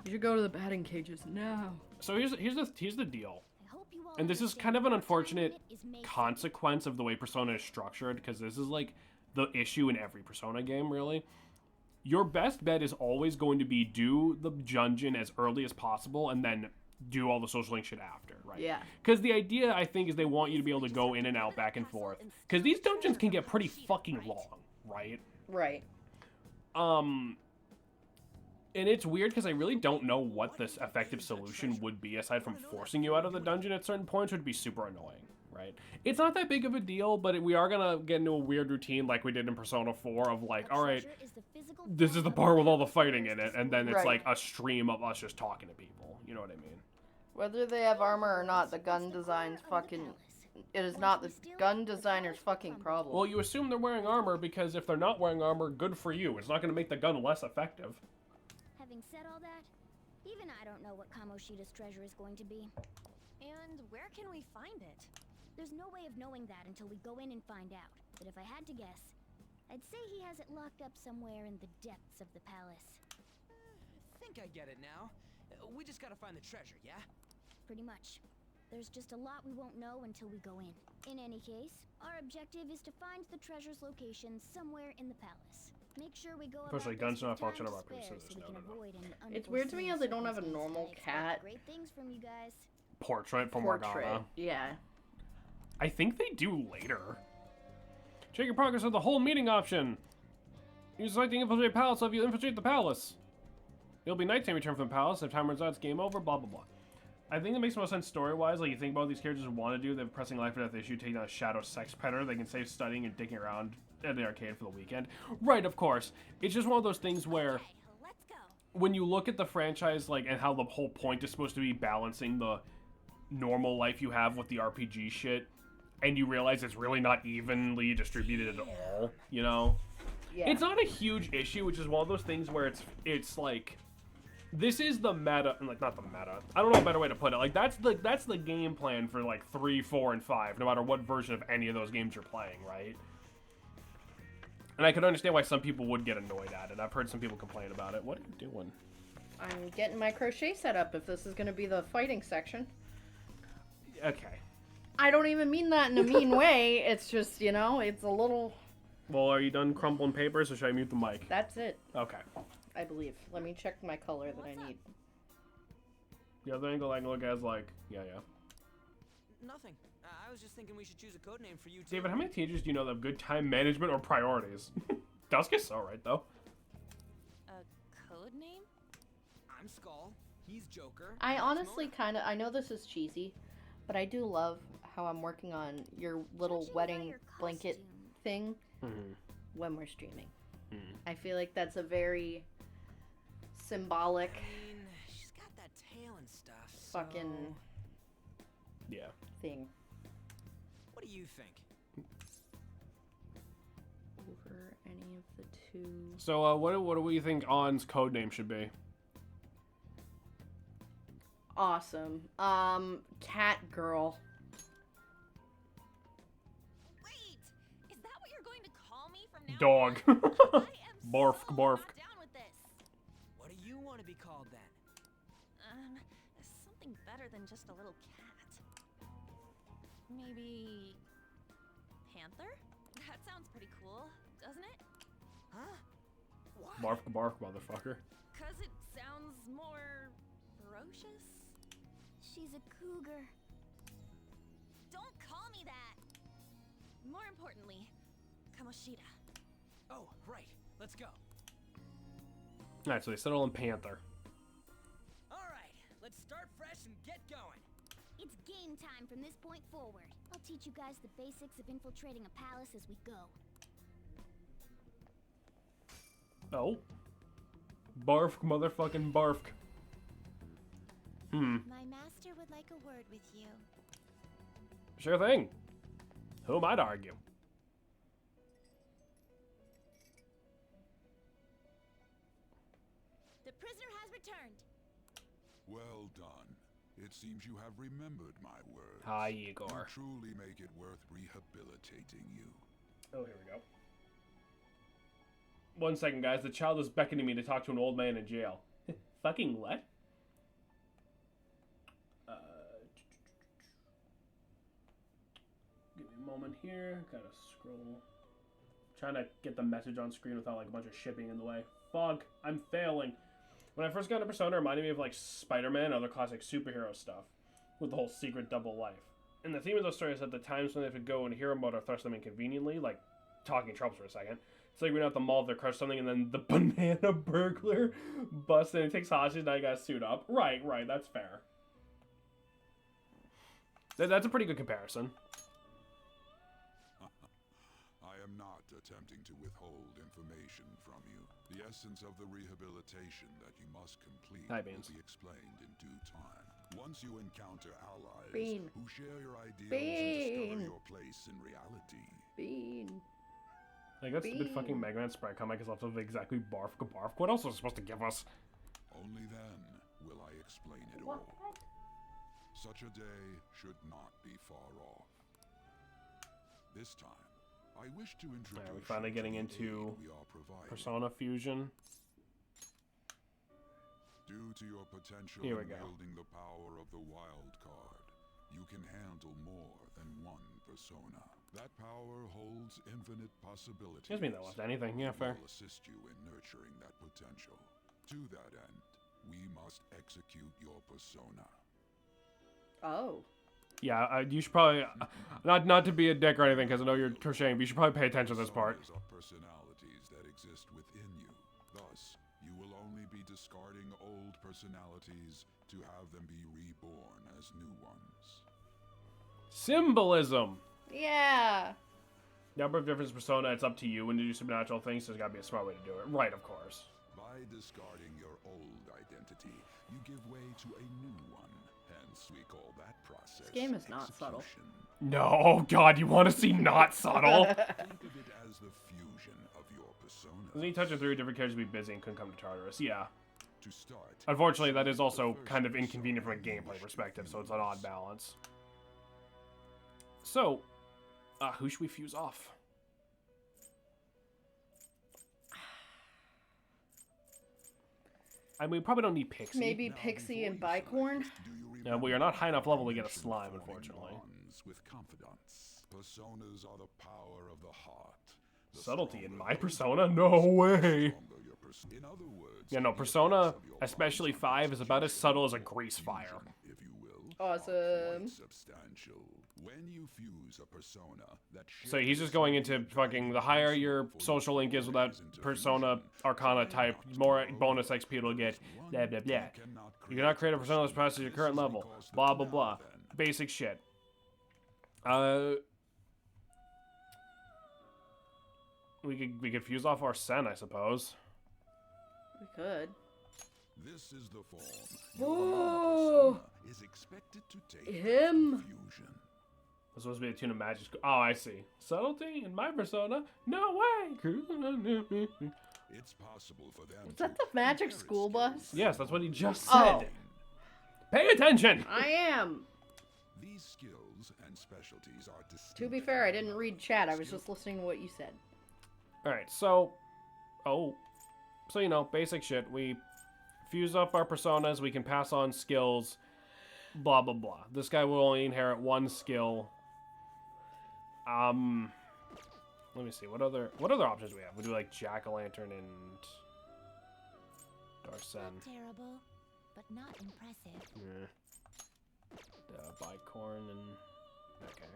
You should go to the batting cages now. So here's the deal. And this is kind of an unfortunate consequence of the way Persona is structured, because this is like the issue in every Persona game, really. Your best bet is always going to be do the dungeon as early as possible and then do all the social link shit after, right? Yeah. Because the idea, I think, is they want you to be able to go in and out, back and forth. Because these dungeons can get pretty fucking long, right? Right. And it's weird because I really don't know what this effective solution would be aside from forcing you out of the dungeon at certain points, would be super annoying, right? It's not that big of a deal, but we are gonna get into a weird routine like we did in Persona 4 of like, all right, this is the part with all the fighting in it, and then it's like a stream of us just talking to people. You know what I mean? Whether they have armor or not, the gun design's fucking... It is not the gun designer's fucking problem. Well, you assume they're wearing armor because if they're not wearing armor, good for you. It's not going to make the gun less effective. Having said all that, even I don't know what Kamoshida's treasure is going to be. And where can we find it? There's no way of knowing that until we go in and find out. But if I had to guess, I'd say he has it locked up somewhere in the depths of the palace. I think I get it now. We just gotta find the treasure, yeah? Pretty much. There's just a lot we won't know until we go in. In any case, our objective is to find the treasure's location somewhere in the palace. Make sure we go about Especially this guns with not time function to about spare scissors. so we No, can no, no. avoid an It's weird to me how they don't have a unforeseen normal circumstance. cat. Great things from you guys. Portrait from Portrait. Morgana. Yeah. I think they do later. Check your progress with the whole meeting option. Use selecting infiltrate palace if you infiltrate the palace. It'll be nighttime return from the palace. If time runs out, it's game over. Blah blah blah. I think it makes most sense story-wise. Like, you think about what these characters want to do. They have a pressing life or death issue, taking down a shadow sex predator. They can save studying and dicking around at the arcade for the weekend. Right, of course. It's just one of those things where when you look at the franchise, like, and how the whole point is supposed to be balancing the normal life you have with the RPG shit, and you realize it's really not evenly distributed at all, you know? Yeah. It's not a huge issue, which is one of those things where it's like, this is the meta, like, not the meta, I don't know a better way to put it, like, that's the game plan for, like, 3, 4, and 5, no matter what version of any of those games you're playing, right? And I can understand why some people would get annoyed at it. I've heard some people complain about it. What are you doing? I'm getting my crochet set up if this is going to be the fighting section. Okay. I don't even mean that in a mean way. It's just, you know, it's a little... Well, are you done crumpling papers, or should I mute the mic? That's it. Okay. I believe. Let me check my color that I need. The other angle I can look at is like, yeah. Nothing. I was just thinking we should choose a code name for you too. David, how many teachers do you know that have good time management or priorities? Dusk is so right, though. A code name? I'm Skull. He's Joker. I honestly kind of... I know this is cheesy, but I do love how I'm working on your little wedding blanket thing when we're streaming. I feel like that's a very symbolic... I mean, she's got that tail and stuff, so... fucking... Yeah. thing. What do you think? Over any of the two... So, what do we think On's code name should be? Awesome. Cat Girl. Wait! Is that what you're going to call me from now Dog. on? I am Barf, so barf. not down with this. What do you want to be called then? Something better than just a little cat. Maybe... Panther? That sounds pretty cool, doesn't it? Huh? What? Barf, barf, motherfucker. 'Cause it sounds more... ferocious? She's a cougar. Don't call me that! More importantly, Kamoshida. Oh, right. Let's go. Alright, so they settle on Panther. Alright, let's start fresh and get going. It's game time from this point forward. I'll teach you guys the basics of infiltrating a palace as we go. Oh. Barf, motherfucking barf. My master would like a word with you. Sure thing. Who am I to argue? The prisoner has returned. Well done. It seems you have remembered my words. Hi, Igor. You truly make it worth rehabilitating you. Oh, here we go. 1 second, guys. The child is beckoning me to talk to an old man in jail. Fucking what? Give me a moment here. Gotta scroll. Trying to get the message on screen without like a bunch of shipping in the way. Fuck, I'm failing. When I first got into Persona, it reminded me of like Spider-Man and other classic superhero stuff with the whole secret double life. And the theme of those stories is that the times when they have to go in hero mode or thrust them inconveniently, like talking tropes for a second. It's like we're at the mall, they crush something, and then the banana burglar busts in and takes hostage, now you gotta suit up. Right, that's fair. That's a pretty good comparison. attempting to withhold information from you. The essence of the rehabilitation that you must complete will be explained in due time. Once you encounter allies who share your ideals and discover your place in reality. Like, that stupid fucking Mega Man sprite comic is also exactly barf barf. What else was it supposed to give us? Only then will I explain it all. Such a day should not be far off. This time, I wish to introduce we're finally getting into Persona Fusion. Due to your potential Here we in go. wielding the power of the wild card, you can handle more than one persona. That power holds infinite possibilities. Doesn't mean that left anything. Yeah, fair. Will assist you in nurturing that potential. To that end, we must execute your persona. Oh. Yeah, you should probably not to be a dick or anything, because I know you're crocheting, but you should probably pay attention to this part. Personas are personalities that exist within you. Thus, you will only be discarding old personalities to have them be reborn as new ones. Symbolism. Yeah. Number of different persona. It's up to you when to do supernatural things. So there's got to be a smart way to do it. Right, of course. By discarding your old identity, you give way to a new one. Hence, we call that process. This game is not subtle. No, oh god, you want to see not subtle? Think of it as the fusion of your personas. Doesn't he touch it through different characters be busy and couldn't come to Tartarus? Yeah. To start, unfortunately, that is also kind of inconvenient from a gameplay perspective, so it's an odd balance. So, who should we fuse off? I mean, we probably don't need Pixie. Maybe Pixie and Bicorn? No, we are not high enough level to get a slime, unfortunately. With confidence. Personas are the power of the heart. Subtlety in my persona? No way! In other words, yeah, no, Persona, especially 5, is about as subtle as a grease fire. If you will. Awesome. Substantial. When you fuse a persona that so he's just going into fucking, the higher your social link is with that Persona Arcana type, more bonus XP it'll get, blah blah blah. You cannot create a persona that's passes your current level, blah blah blah. Basic shit. We could fuse off Arsene, I suppose. We could. This is the form. Whoa! Is expected to take him. Fusion. It's supposed to be a tune of magic. Oh, I see. Subtlety in my persona? No way! It's possible for them. Is that the magic school bus? Yes, that's what he just said. Oh. Pay attention! I am. These skills and specialties are distinct. To be fair, I didn't read chat. I was just listening to what you said. Alright, so... So, you know, basic shit. We fuse up our personas. We can pass on skills. Blah, blah, blah. This guy will only inherit one skill. Let me see. What other options do we have? We do, like, Jack-o'-lantern and... Darsen. Not terrible, but not impressive. Bicorn and... Okay.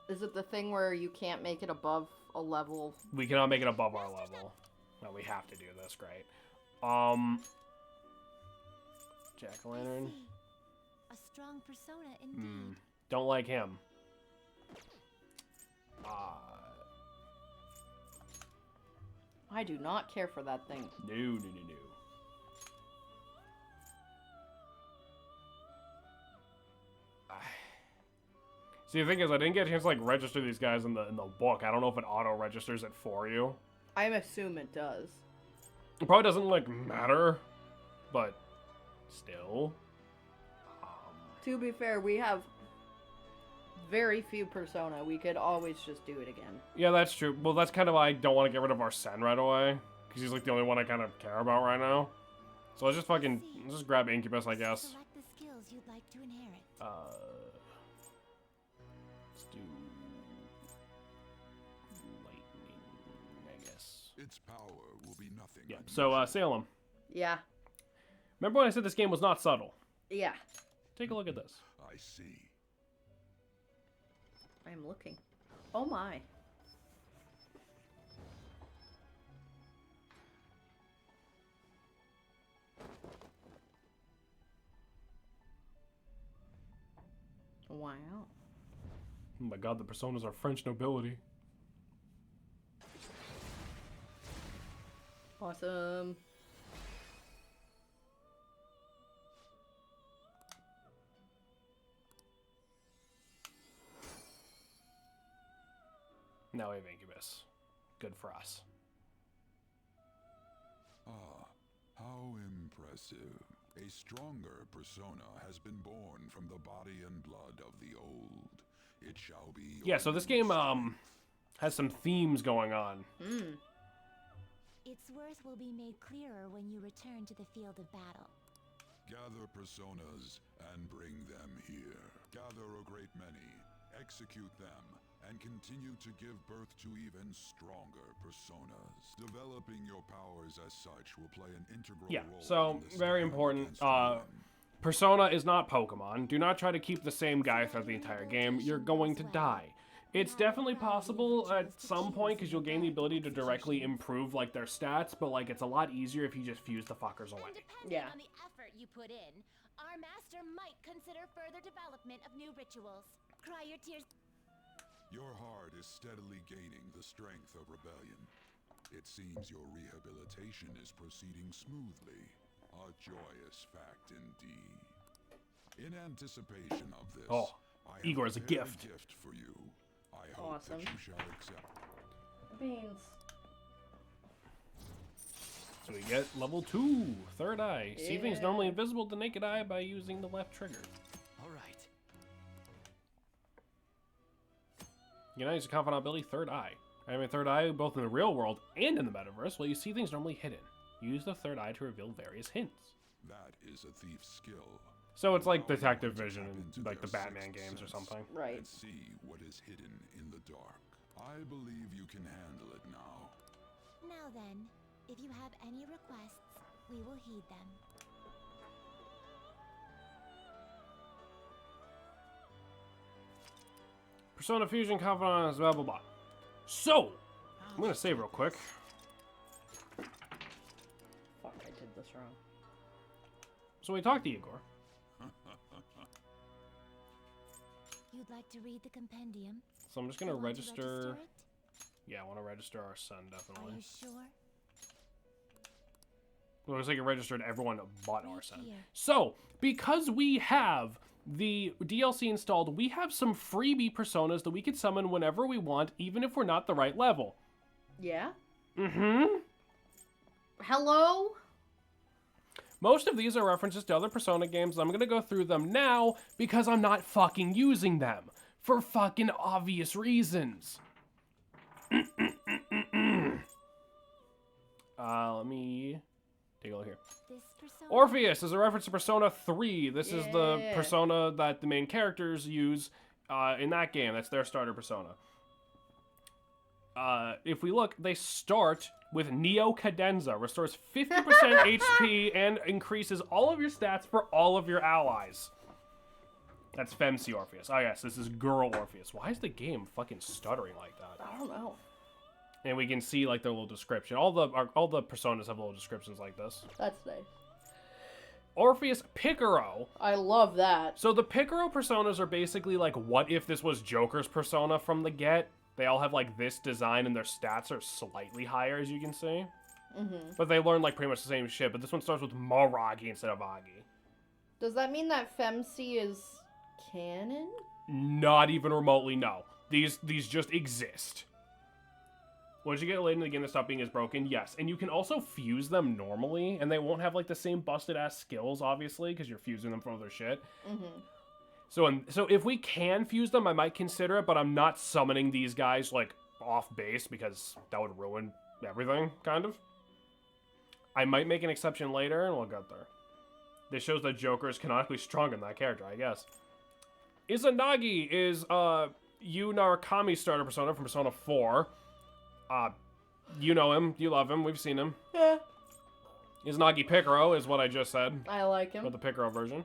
Is it the thing where you can't make it above a level? We cannot make it above our level. No, we have to do this, great. Jack-o'-lantern. A strong persona indeed. Don't like him. I do not care for that thing. No. See, the thing is, I didn't get a chance to, like, register these guys in the book. I don't know if it auto-registers it for you. I assume it does. It probably doesn't, like, matter, but still. To be fair, we have very few persona. We could always just do it again. Yeah, that's true. Well, that's kind of why I don't want to get rid of Arsene right away, because he's, like, the only one I kind of care about right now. So let's just grab Incubus, I guess. Select the skills you'd like to inherit. Let's do lightning, I guess. Its power will be nothing. Yeah. So Salem. Yeah. Remember when I said this game was not subtle? Yeah. Take a look at this. I see. I'm looking. Oh my. Wow. Oh my god, the personas are French nobility. Awesome. Now we have Incubus. Good for us. Ah, how impressive. A stronger persona has been born from the body and blood of the old. It shall be. Yeah, so this game has some themes going on. Its worth will be made clearer when you return to the field of battle. Gather personas and bring them here. Gather a great many, execute them, and continue to give birth to even stronger personas. Developing your powers as such will play an integral role. So very important. Persona is not Pokemon. Do not try to keep the same guy throughout the entire game. You're going to die. It's definitely possible at some point because you'll gain the ability to directly improve like their stats, but like it's a lot easier if you just fuse the fuckers away. Depending on the effort you put in, our master might consider further development of new rituals. Cry your tears. Your heart is steadily gaining the strength of rebellion. It seems your rehabilitation is proceeding smoothly. A joyous fact indeed. In anticipation of this, I have Igor is a gift. For you. I hope that you shall accept. Beans. So we get level 2, Third Eye. See things normally invisible to naked eye by using the left trigger. Alright. You know, use a confidant ability, Third Eye. I mean, Third Eye both in the real world and in the metaverse, well, you see things normally hidden. Use the Third Eye to reveal various hints. That is a thief's skill. So it's like detective vision in like the Batman games or something. Right. And see what is hidden in the dark. I believe you can handle it now. Now then, if you have any requests, we will heed them. Persona Fusion, confidant, blah blah blah. So, I'm gonna save real quick. Fuck, I did this wrong. So we talked to Igor. You'd like to read the compendium? So I'm just gonna You want to register. it? Yeah, I want to register our son definitely. Are you sure? Well, it looks like it registered everyone but our son. here. So, because we have the DLC installed, we have some freebie personas that we can summon whenever we want, even if we're not the right level. Yeah? Mm-hmm. Hello? Most of these are references to other Persona games. I'm gonna go through them now because I'm not fucking using them. For fucking obvious reasons. Let me take a look here. Orpheus is a reference to Persona 3. This is the persona that the main characters use in that game. That's their starter persona. If we look, they start with Neo Cadenza. Restores 50% HP and increases all of your stats for all of your allies. That's Femc Orpheus. Oh yes, this is Girl Orpheus. Why is the game fucking stuttering like that? I don't know. And we can see like their little description. All the personas have little descriptions like this. That's nice. Orpheus Picaro. I love that. So the Picaro personas are basically like, what if this was Joker's persona from the get? They all have like this design and their stats are slightly higher, as you can see. But they learn like pretty much the same shit. But this one starts with Maragi instead of Agi. Does that mean that Femc is canon? Not even remotely, no. These just exist. Once you get late in the game, they stop being as broken, yes. And you can also fuse them normally, and they won't have like the same busted-ass skills, obviously, because you're fusing them from other shit. So if we can fuse them, I might consider it, but I'm not summoning these guys, like, off base, because that would ruin everything, kind of. I might make an exception later, and we'll get there. This shows that Joker is canonically stronger than that character, I guess. Izanagi is, Yu Narakami's starter persona from Persona 4. You know him, you love him, we've seen him. Yeah. Izanagi Picaro is what I just said. I like him. With the Picaro version.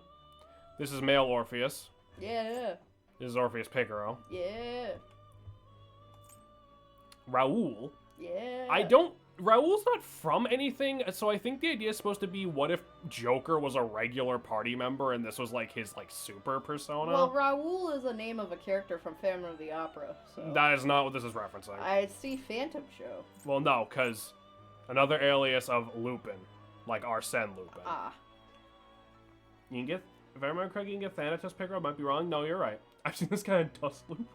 This is male Orpheus. Yeah. This is Orpheus Picaro. Yeah. Raoul. Yeah. I don't Raoul's not from anything, so I think the idea is supposed to be, what if Joker was a regular party member and this was like his like super persona? Well, Raoul is the name of a character from Phantom of the Opera. So. That is not what this is referencing. I see Phantom Show. Well, no, because another alias of Lupin, like Arsène Lupin. Ah. You can get, if I remember correctly, you can get Thanatos Piccolo. Might be wrong. No, you're right. I've seen this guy in Dust Loop.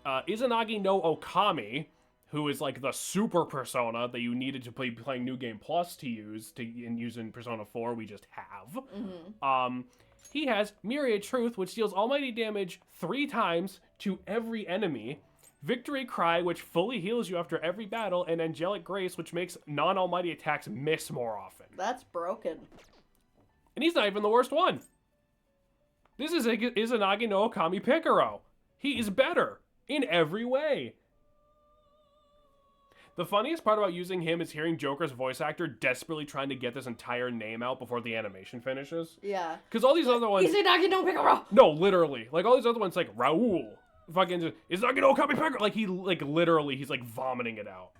Izanagi no Okami, who is like the super persona that you needed to play playing New Game Plus to use and use in Persona 4. We just have. Mm-hmm. He has Myriad Truth, which deals almighty damage 3 times to every enemy. Victory Cry, which fully heals you after every battle, and Angelic Grace, which makes non-almighty attacks miss more often. That's broken. And he's not even the worst one. This is Izanagi no Okami Picaro. He is better in every way. The funniest part about using him is hearing Joker's voice actor desperately trying to get this entire name out before the animation finishes. Yeah. Because all these other ones... Izanagi no Picaro! No, literally. Like, all these other ones, like, Raoul. Fucking Izanagi no Okami Picaro! Like, he, like, literally, he's, like, vomiting it out.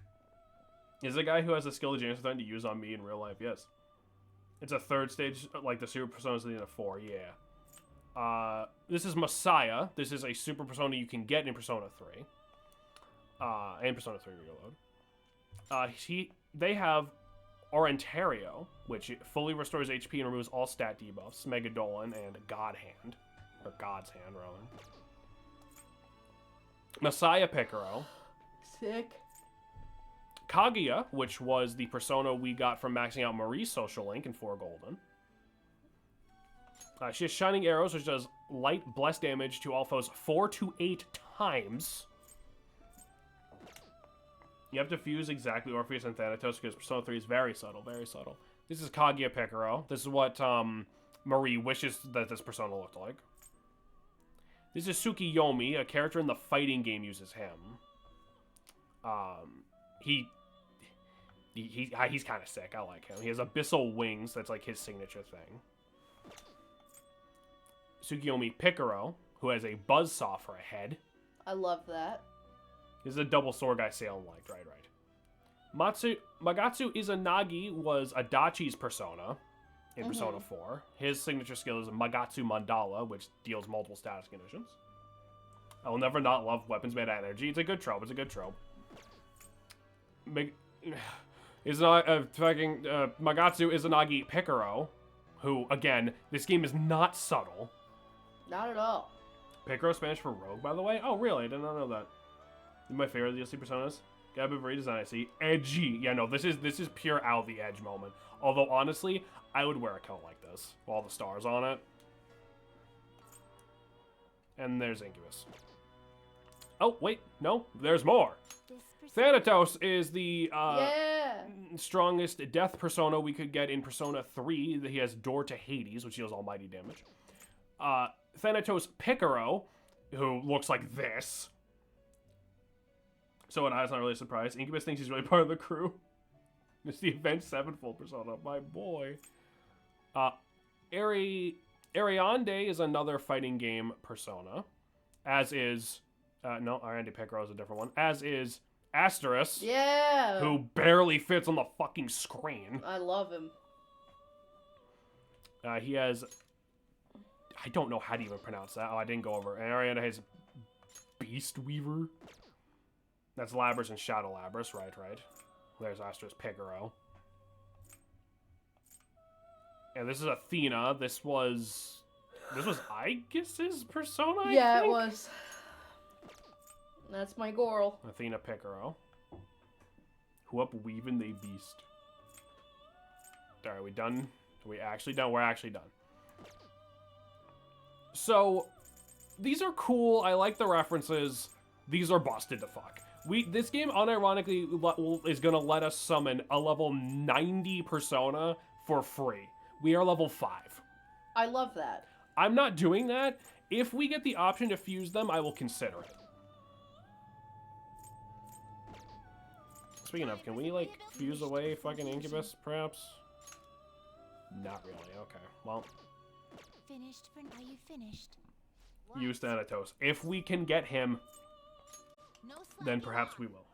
Is a guy who has a skill that James is trying to use on me in real life, yes. It's a 3rd stage, like, the super personas at the end of 4, yeah. This is Messiah. This is a super persona you can get in Persona 3. And Persona 3 Reload. They have Orentario, which fully restores HP and removes all stat debuffs, Megadolan, and God Hand. Or God's Hand, rather. Messiah Picaro. Sick. Kaguya, which was the persona we got from maxing out Marie's social link in 4 Golden. She has Shining Arrows, which does light bless damage to all foes 4 to 8 times. You have to fuse exactly Orpheus and Thanatos because Persona 3 is very subtle, very subtle. This is Kaguya Picaro. This is what Marie wishes that this persona looked like. This is Tsukiyomi, a character in the fighting game uses him. He's kind of sick. I like him. He has abyssal wings. That's like his signature thing. Tsukiyomi Picaro, who has a buzzsaw for a head. I love that. This is a double sword guy Salem liked. Right. Magatsu Izanagi was Adachi's persona in Persona 4. His signature skill is Magatsu Mandala, which deals multiple status conditions. I will never not love weapons made of energy. It's a good trope. Magatsu Izanagi Picaro, who, again, this game is not subtle. Not at all. Picaro Spanish for rogue, by the way? Oh, really? I did not know that. My favorite DLC personas. Got a bit of redesign, I see. Edgy. Yeah, no, this is pure out the edge moment. Although, honestly, I would wear a coat like this. With all the stars on it. And there's Incubus. Oh, wait. No, there's more. Thanatos is the strongest death persona we could get in Persona 3. He has Door to Hades, which deals almighty damage. Thanatos Picaro, who looks like this. So it's not really a surprise. Incubus thinks he's really part of the crew. It's the Avenged Sevenfold persona, my boy. Ariande is another fighting game persona. As is... no, Ariande Picaro is a different one. As is Asteris. Yeah! Who barely fits on the fucking screen. I love him. He has... I don't know how to even pronounce that. Oh, I didn't go over. And Ariande has Beast Weaver. That's Labras and Shadow Labras, right. There's Asteris Picaro. And this is Athena. This was Aegis's persona, I think? It was. That's my girl. Athena Picaro. Who up weaving they beast. Are we done? Are we actually done? We're actually done. So, these are cool. I like the references. These are busted to fuck. This game unironically is going to let us summon a level 90 persona for free. We are level 5. I love that. I'm not doing that. If we get the option to fuse them, I will consider it. Speaking of, can we, like, fuse away fucking Incubus, perhaps? Not really. Okay. Well. Finished? Are you finished? Use Thanatos. If we can get him, then perhaps we will.